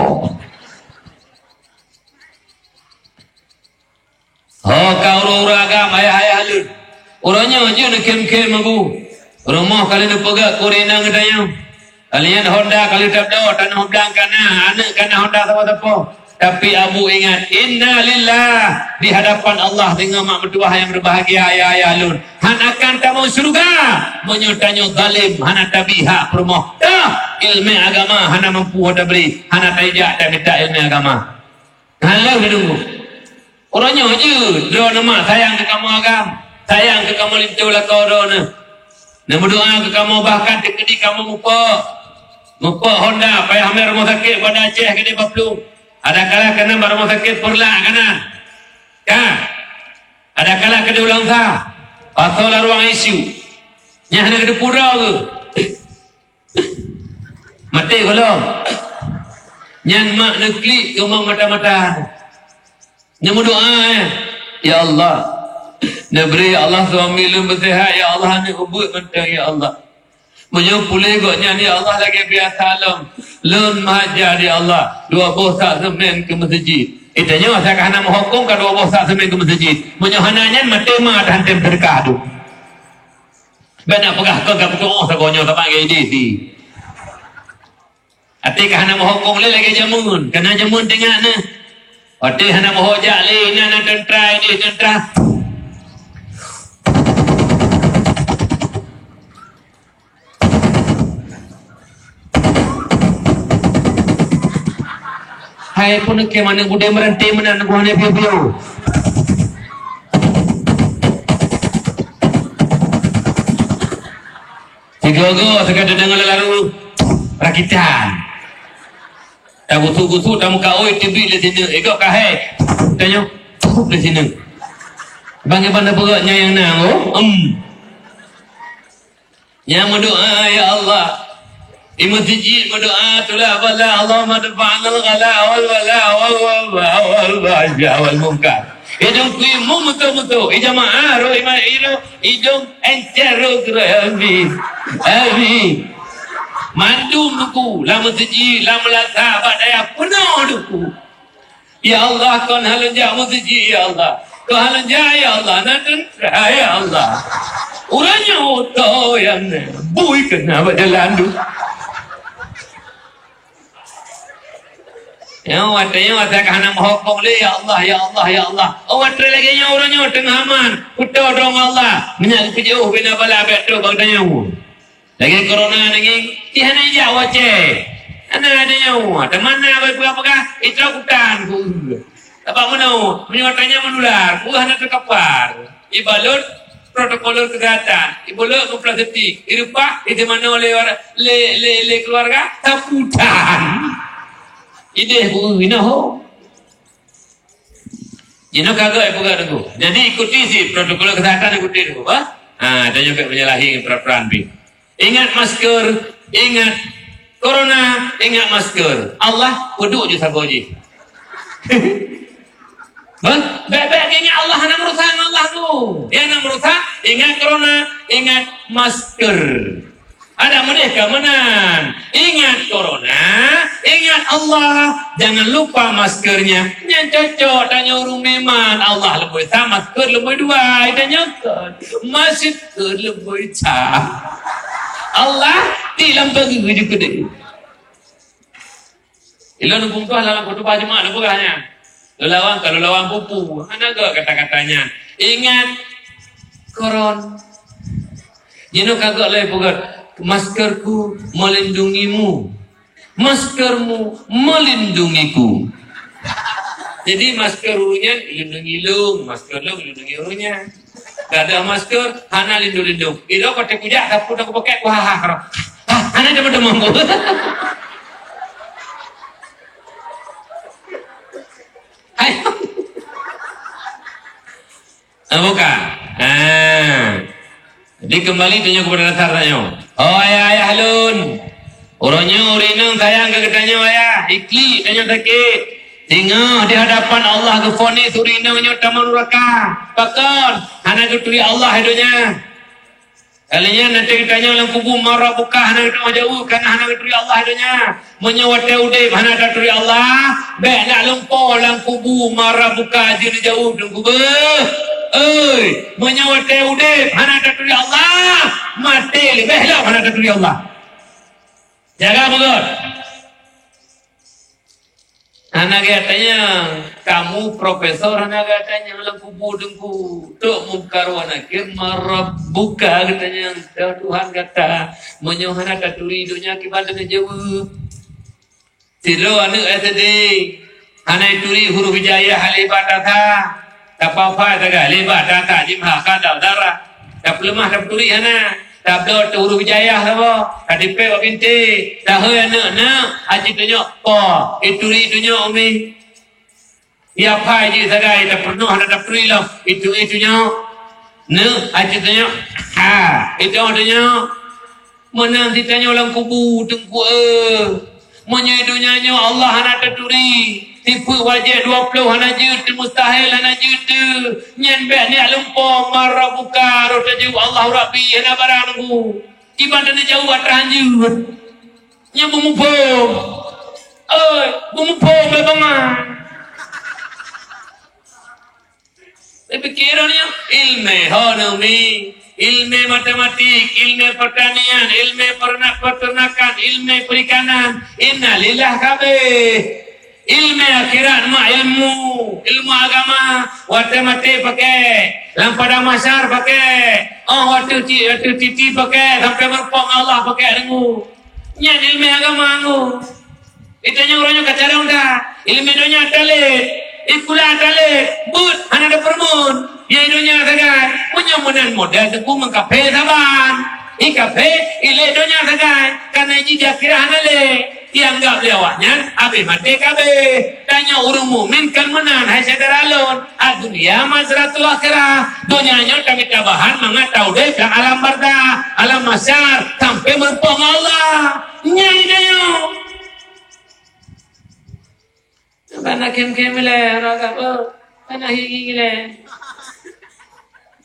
S1: Oh kau orang agama ayah lun. Orangnya aja nak kem aku. Rumah kali nak pegak korena ngedayang. Kalian Honda kali tak dah tanah belang kana, anak kana Honda apa-apa. Tapi abu ingat inna lillah di hadapan Allah dengan mak mertua yang berbahagia ayah lun. Han akan tamu surga menyutanyo zalim hana tabiha permoh. Ilmu agama hana mampu ada beri, hana tajak dan minta ilmu agama. Halau hidungku. Orangnya aja doa nama sayang ke kamu agam, sayang ke kamu lintulah kau doa na. Nama doa ke kamu bahkan dekedi kamu muka Honda payah hamil rumah sakit pada Aceh kena Baplu. Ada kala kena rumah sakit perlah kanan. Kan? Ada kala kena ulang sah. Pasal ruang ICU. Yang nak kena pura ke? Mati kalau yang mak nak klik ke mak mata-mata yang berdoa ya Allah nak beri Allah suami lu bersihat ya Allah nak ubud mentang ya Allah menyupulih goknya ya Allah lagi biasa lun mahajar ya Allah dua bosak semen ke masjid itanya saya kahana menghukum ke dua bosak semen ke masjid menyohananya mati mak ada hantem berkah tu benar pegah kau gak berdoa segonyo tak panggil ini Ati kahana mohokong le lagi jamun, kena jamun tengah na. Ati hana mohojak le na tentra ini tentra. Hai pun ke mana bude merenti mana nak hane piu-piu. Digogo sekadar dengan lalu rakitan. Tak gusu-gusu tak muka oi tibi di sini. Ego kahai. Tanya di sini. Bangga bandar perutnya yang nang. Yang berdoa ya Allah. Imam Sijid berdoa tulah bala Allahumma dafa'na al-ghala wal wala wal munkar. Idung kuimu mutu-mutu. Ijamaah roh imam idung encero kerabi. Abi. Mandum duku. Lama Sijid. Lama lata. Badaya penuh duku. Ya Allah kau halanja Sijid ya Allah. Kau halanja ya Allah. Nantentra ya Allah. Uranya oto yang bui kenapa jalan du. Ya watanya kahana mohokong le ya Allah ya Allah ya Allah. Watre lagi nya uranya tengah aman. Puto dong Allah. Minyak kejauh bina bala beto bagdanya. Lagi corona lagi tihana ja wace. Ana adanya temana apa itu hutan ku. Apa menau menyatanya menular. Ku hana terkapar. Ibalut protokol kesehatan. Ibalut komplasetik. Irupa itu mana oleh keluarga taputan. Ide bu inaho. Jino kagak bukan aku. Jadi ikuti sih protokol kesehatan ikuti dulu, ah. Ada juga menyalahi peraturan bi. Ingat masker, ingat corona, ingat masker. Allah wudhu je saboji. Bebek ingat Allah hana merusak Allah tu. Yang nak merusak ingat corona, ingat masker. Ada mereka menan. Ingat corona, ingat Allah. Jangan lupa maskernya. Yang cocok tanya urung meman. Allah lebih tak masker lebih dua. Tanya kan. Masker lebih tak. Allah tilam bagi wujud kedai. Ilo nunggu tu halang kutu baju mak nunggu kahnya. Lelawang kalau lelawang pupu. Mana ke kata-katanya. Ingat koron. Jino kagak lagi pugat. Maskerku melindungimu. Maskermu melindungiku. Jadi masker urunya lindungi lu, masker lu lindungi urunya. Gak ada masker, hana lindung-lindung. Itu kote puja, aku pakai wah. Hana demam-demam. Hai. Bukan. Jadi kembali tanya kepada dasarnya. Oh ayah halun. Orangnya urinang sayang ke katanya ayah. Ikli tanya sakit. Tengok di hadapan Allah ke fonis urinangnya taman neraka. Pakon. Hana keturi Allah hidupnya. Kalinya nanti katanya dalam kubur marah buka hana keturi jauh. Karena hana keturi Allah hidupnya. Menyewate udip hana keturi Allah. Baik nak lumpur dalam kubur marah buka jadi jauh dalam kubur. Menyewate udip hana keturi Allah. Mati lebih lah hana keturi Allah. Jaga betul. Anak katanya kamu profesor, anak katanya dalam kubur dengku tuk mungkar wanakir marah buka katanya Tuhan kata menyohana katuri dunia kibat dengan jawab silo anak tadi anak turi huruf hijayah halibatata tak apa-apa tak halibatata jimha kadal darah tak lemah tak turi anak tak ada huruf hijayah apa kadipe wabinti tak hay anak haji tunjuk oh ituri tunjuk umi ya apa je sagai tak penuh ada turi lah itunya ne haji tunjuk itu tunjuk mana ditanya ulang kubur tengku menyedunya Allah anak terturi tipu wajah 20 anak jut mustahil anak jut nyen bek ni lumpur marah buka rota jauh Allah Rabbi anak barang nunggu ibadah ni jauh atrahan jut nyen bumupong bumupong bebangan pikirannya ilmu honumi ilmu matematik, ilmu pertanian, ilmu peternakan, ilmu perikanan. Innalillah kabeh. Ilmu akhirat mak ilmu agama. Waktu mati pakai, lampada masyar pakai, waktu titi pakai, sampai berpong Allah pakai dengu. Nyan ilmu agama angu. Itanya orangnya kacarang dah. Ilmu dunia talit, ikulah talit, but, anak ada permun. Ya dunia saja punya modal tengku mengkape saban ikape ile donya tagai karena jika kira le tianggap lewatnya abe mati kabe tanya urung mumin kan menan hai sadaralon dunia mazratul akhirah donyanya kami tabahan mangatau deh ke alam barda alam masyar sampai merpong Allah nyai dayo bana kem le raga bana higi le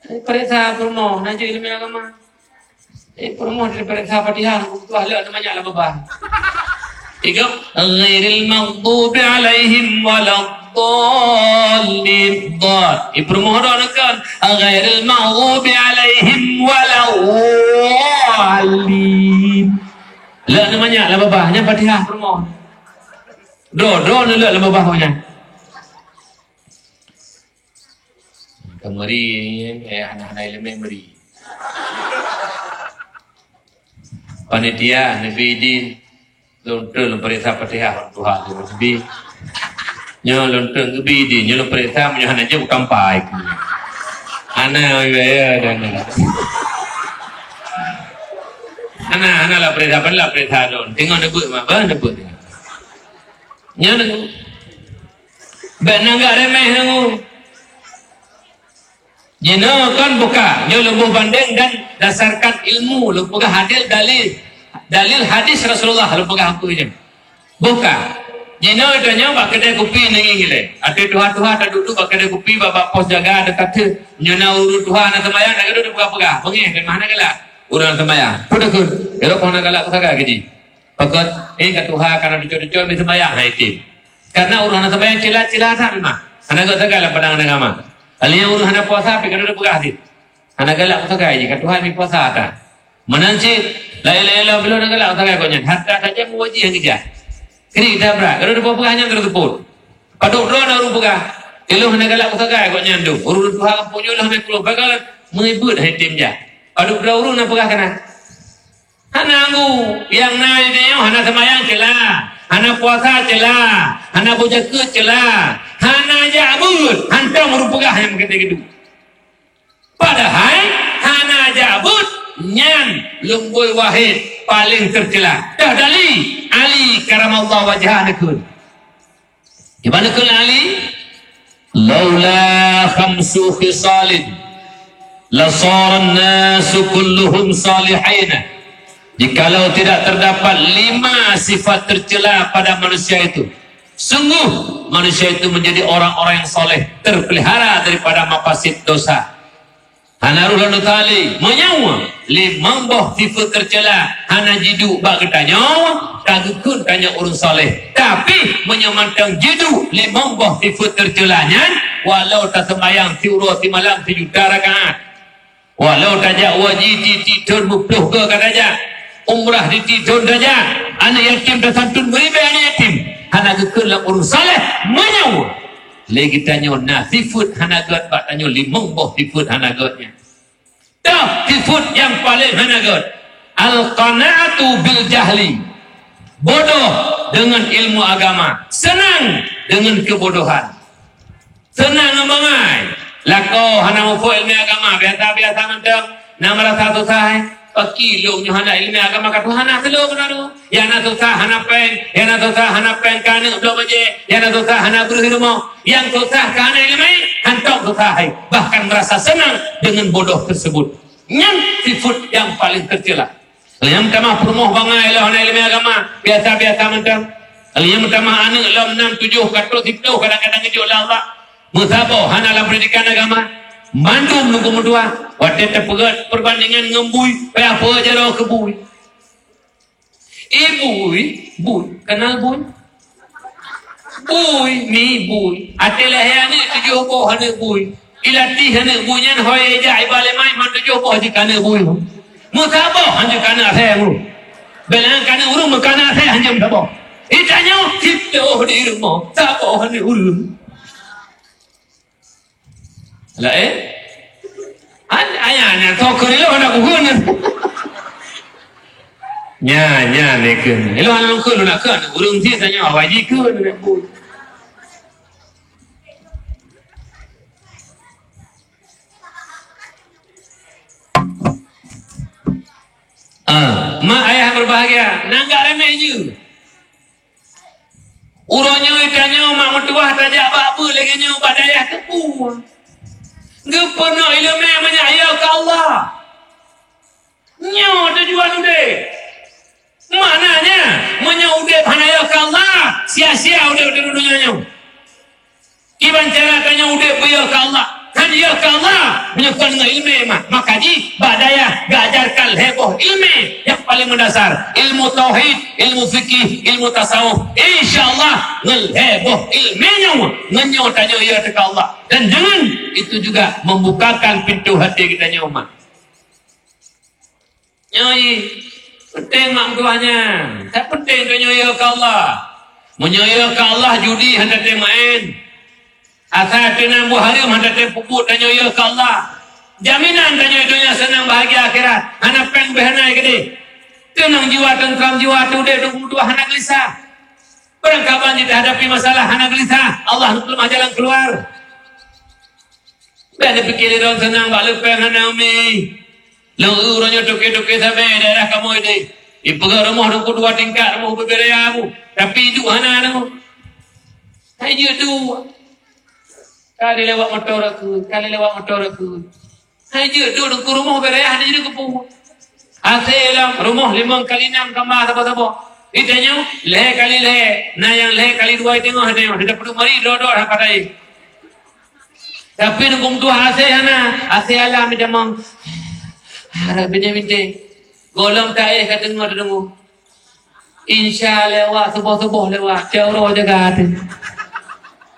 S1: perintah promo nanti ilmu agama promo dari perintah Fatihah tu ahli namanya alam babah tiga ghairil maghdubi alaihim waladdallin promo kan ghairil maghdubi alaihim waladdallin la namanya alam babahnya Fatihah promo do ni la alam babahnya kemari anak-anak ilmu meri panitia Nabi lontung perintah Fatihah Tuhan Nabi nyo lontung Nabi di nyo perintah menyohan aja bukan baik ana ya dan ana la perintah don tengok nebut mah ba nebut nyo benang gak remeh nu jino kan buka nyo lumbuh banding dan dasarkan ilmu lumbuh dalil hadis Rasulullah lumbuh aku je buka jino itu nyo bak kedai kopi nengi le ate tuha tak duduk bak kedai kopi baba pos jaga dekat tu nyo na uru tuha na temaya nak duduk buka pengeh ke mana kala urang temaya pudakun ero kona kala kata gaji pakot kat tuha karena dicor-dicor di temaya haitim karena urang temaya cila-cila tak memang ana kata kala padang agama Aliyah urus anak puasa, pergi duduk berhati. Anak galak kau tak kaya, Tuhan ni puasa tak. Menanci, lain-lain belum nak galak kau tak kaya kau nyan. Hatta saja muwajih yang kerja. Kini kita berak, kalau duduk berhati hanya terus pun. Paduk drone urus berhati. Iluh anak galak kau tak kaya kau nyan tu. Urus Tuhan punya lah nak keluar. Bagaimana mengibut hitim je. Paduk drone urus nak berhati kena. Anak aku yang naik dia, anak semayang celah. Anak puasa celah, anak bujaka celah, anak jabut, hantar merupakan yang begitu. Padahal anak jabut nyan lumbui wahid paling tercela. Dah dali Ali karamallahu wajhah nakun. Gimana kun Ali? Laula khamsu khisalin la sara an-nasu kulluhum salihin. Jikalau tidak terdapat 5 sifat tercela pada manusia itu, sungguh manusia itu menjadi orang-orang yang soleh, terpelihara daripada mafasid dosa. Hanarul Nutali menyawa 5 sifat tercela, hana jidu bak kita nyawa, kagukun tanya urun soleh. Tapi menyamantang jidu 5 sifat tercelanya, walau tak sembayang tiura ti malam 7 rakaat, walau tajak wajib tidur mupluh ke kataja. Umrah di tidur saja anak yatim dan santun beribe anak yatim anak gekun lah urus saleh menyawa lagi tanya nasifut anak got bak tanya 5 sifut anak gotnya dah sifut yang paling anak got al-qana'atu bil jahli bodoh dengan ilmu agama senang dengan kebodohan senang ngemangai lako hana mufu ilmu agama biasa-biasa mentang nama rasa susah Pakilong nyo hana ilmu agama katu hana selong nado. Yang na susah hana pen kana belum aja. Yang na susah hana berusaha rumah. Yang susah kana ilmu hantok susah. Bahkan merasa senang dengan bodoh tersebut. Yang sifat yang paling tercela. Yang pertama permoh bangai lah hana ilmu agama biasa-biasa mentang. Yang pertama anu lam 6 7 katu 10 kadang-kadang itu Allah. Musabah hana dalam pendidikan agama. Mandum nunggu mendua waktu terpegat perbandingan ngembui apa aja lo kebui bui kenal bui ni bui atelah yang ni tujuh boh hana bui ilati hana bui nyan hoi aja ibale mai man tujuh boh jika hana bui musabah hanya kana saya mu belang kana urung kana saya hanya musabah itanya kita di rumah sabah hana urung lah ayahnya tokor itu ada kuhun nya nekun ilo anak kun nak kun urung ti tanya wajib kun nak bu berbahagia. Nanggak remeh je. Urangnya itanya mak mertua tajak apa lagi nya badayah tepu. Gepenak ilmu menyaya ke Allah. Nyo tujuan udah. Mananya menyaudah hanaya ke Allah. Sia-sia udah dunia nyo. Iban cara tanya udah bayar ke Allah. Kan dia ke Allah menyebutkan dengan ilmu maka ji badaya gajarkan heboh ilmu yang paling mendasar ilmu tauhid, ilmu fikih, ilmu tasawuf. InsyaAllah ngel heboh ilmunya ngenyo tanya ya ke Allah dan dengan itu juga membukakan pintu hati kita nyoman. Nyai penting mak tuanya tak penting tanya ya ke Allah menyaya ke Allah judi hendak main. Asal tenang buhari hendak pupuk tanya ya ke Allah. Jaminan tanya dunia senang bahagia akhirat. Anak peng behanai gede. Tenang jiwa tentram jiwa tu dia dukung dua anak gelisah. Perangkapan kita hadapi masalah anak gelisah. Allah lemah jalan keluar. Dan fikir orang senang bak lepeng anak umi. Lalu orangnya duke-duke sampai daerah kamu ini. Ipegang rumah dukung dua tingkat rumah berbeda kamu. Tapi hidup anak kamu. Hanya tu. Kali lewat motor aku. Haji duduk ke rumah berayah dia jadi kepuh. Aselam rumah 5x6 kamar apa-apa. Itanya leh kali leh. Nah yang leh kali 2 tengok dia. Dia perlu mari dodor apa tadi. Tapi nunggu tu asehana. Aselam dia mang. Harap binti. Golong tak kata dengar. Insya lewat subuh-subuh lewat. Jauh jaga hati.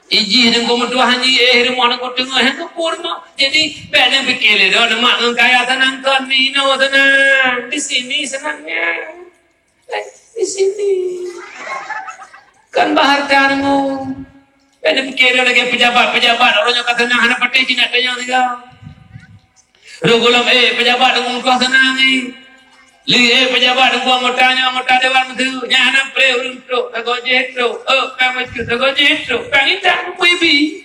S1: Iji dengan kemutuan haji rumah nak tengah yang kurma. Jadi benar fikir dah mak ngkaya tenang kan mino tenang di sini senangnya. Di sini kan bahar kamu. Benar fikir dah lagi pejabat orangnya kata tenang anak pakai cina tanya juga. Rugulam pejabat dengan muka tenang ni. Lihat pejabat dengan mota dewan tu nyana pre untuk tagojetro kamu tu tagojetro kanita pipi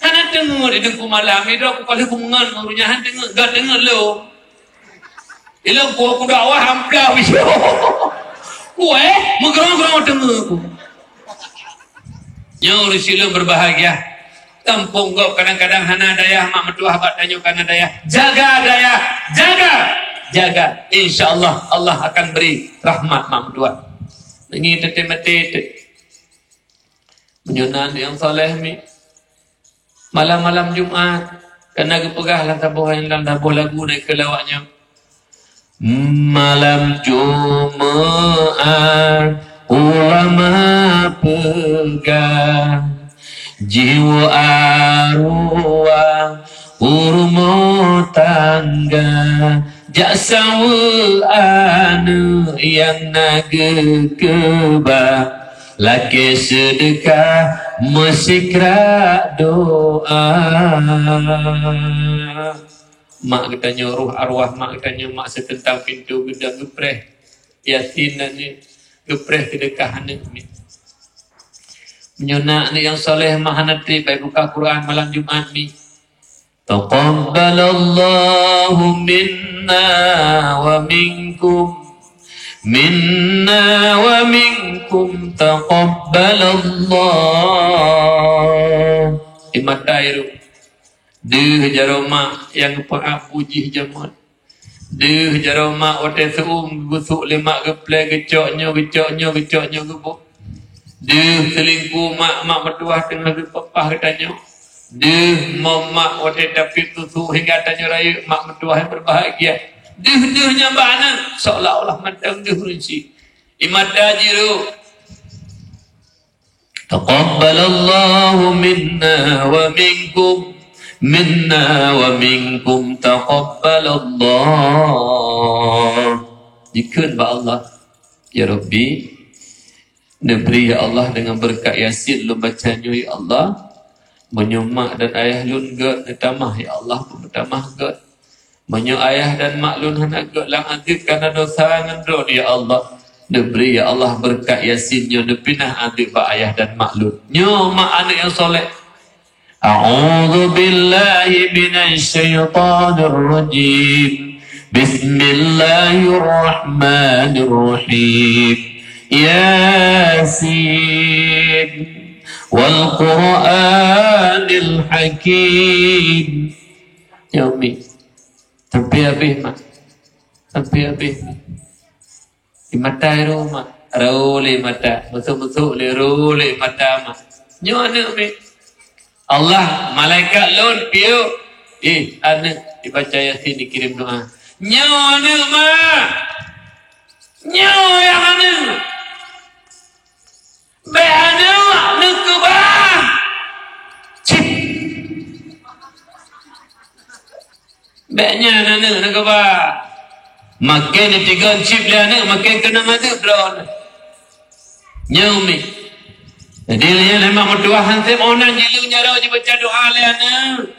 S1: anak tengok di malam itu aku kalau kumungan ngurunya tengok gak tengok lo ilang ku dakwah hampir wiso kue mengerong-gerong tengok aku nyuruh silang berbahagia kampung kau kadang-kadang hana daya mak mertua habat tanya karena daya jaga insyaallah Allah akan beri rahmat mak mertua ini tetemete menyunan yang soleh mi malam-malam Jumat kena gepegah lah tabuh yang dalam tabuh lagu naik ke lawaknya malam Jumat ulama pegang jiwa arwah urmo tangga jasaul anu yang nagekeba laki sedekah musikra doa mak kita nyuruh arwah mak kita nyuruh mak setentang pintu gedang gepreh yasinan ni gepreh sedekah ni menyunak ni yang soleh mahanati baik buka Quran malam Jumat ni taqabbalallahu minna wa minkum taqabbalallah imatairu deh jaroma yang puji jamat deh jaroma ote seum busuk lemak geple gecoknya gebuk deh selingkuh mak mertua tengah gepapah katanya deh mak ote tapi tusu hingga tanya raya mak mertua yang berbahagia deh bana seolah-olah matang deh rinci imada jiru taqabbalallahu minna wa minkum taqabbalallah dikeun ba Allah ya Rabbi neberi ya Allah dengan berkat Yasin lu bacanya ya Allah menyomak dan ayah lun get tamah ya Allah tamah get menyo ayah dan mak lun hanak get lang adit karena dosa ngendro ya Allah neberi ya Allah berkat Yasin nyo nepinah adit ba ayah dan mak lun nyo mak anak yang soleh. A'udzu billahi minasy syaithanir rajim. Bismillahirrahmanirrahim. Yasin wal Qur'anil Hakim. Ya Umi, sampai habis mak, sampai habis. Di mata rumah, role mata, betul-betul role mata mak. Nyonya Umi, Allah malaikat lon piu, anak dibaca Yasin dikirim doa. Nyonya mak, nyonya anak. Behana nak kebah. Cip. Behnya nak kebah. Makin tiga chip dia anak makin kena mati drone. Nyumi. Jadi dia memang berdoa hantam orang jilu nyara je baca doa le anak.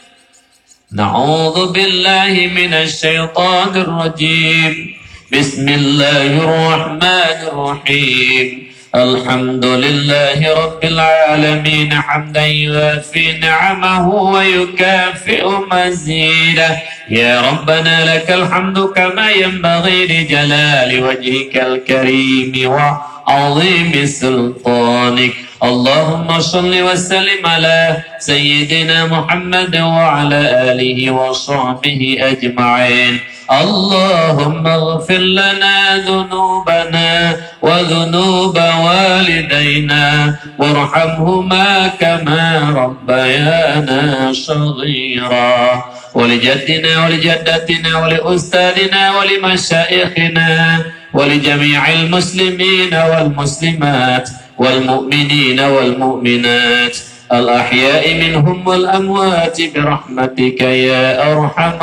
S1: Na'udzu billahi minasy syaithanir rajim. Bismillahirrahmanirrahim. الحمد لله رب العالمين حمدا يوافي نعمه ويكافئ مزيده يا ربنا لك الحمد كما ينبغي لجلال وجهك الكريم وعظيم سلطانك اللهم صل وسلم على سيدنا محمد وعلى آله وصحبه أجمعين اللهم اغفر لنا ذنوبنا وذنوب والدينا وارحمهما كما ربيانا صغيرا ولجدنا ولجدتنا ولأستاذنا ولمشايخنا ولجميع المسلمين والمسلمات والمؤمنين والمؤمنات الأحياء منهم والأموات برحمتك يا أرحم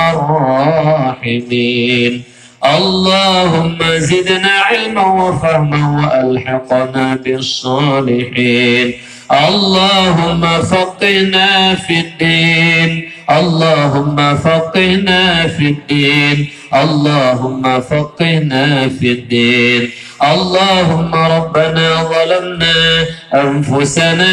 S1: الراحمين اللهم زدنا علما وفهما وألحقنا بالصالحين اللهم فقهنا في الدين اللهم فقهنا في الدين اللهم فقهنا في الدين اللهم ربنا ظلمنا أنفسنا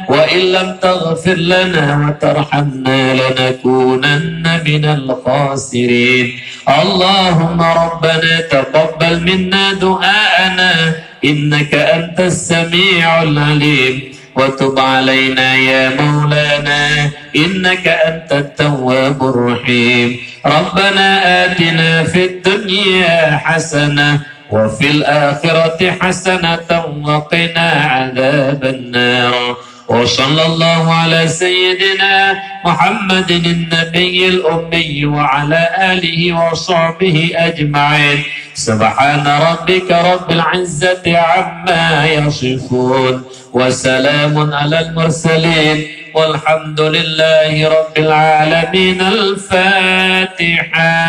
S1: وإن لم تغفر لنا وترحمنا لنكونن من الخاسرين اللهم ربنا تقبل منا دعاءنا إنك أنت السميع العليم وتب علينا يا مولانا إنك أنت التواب الرحيم ربنا آتنا في الدنيا حسنة وفي الآخرة حسنة وقنا عذاب النار وصلى الله على سيدنا محمد النبي الأمي وعلى آله وصحبه أجمعين سبحان ربك رب العزة عما يصفون وسلام على المرسلين والحمد لله رب العالمين الفاتحة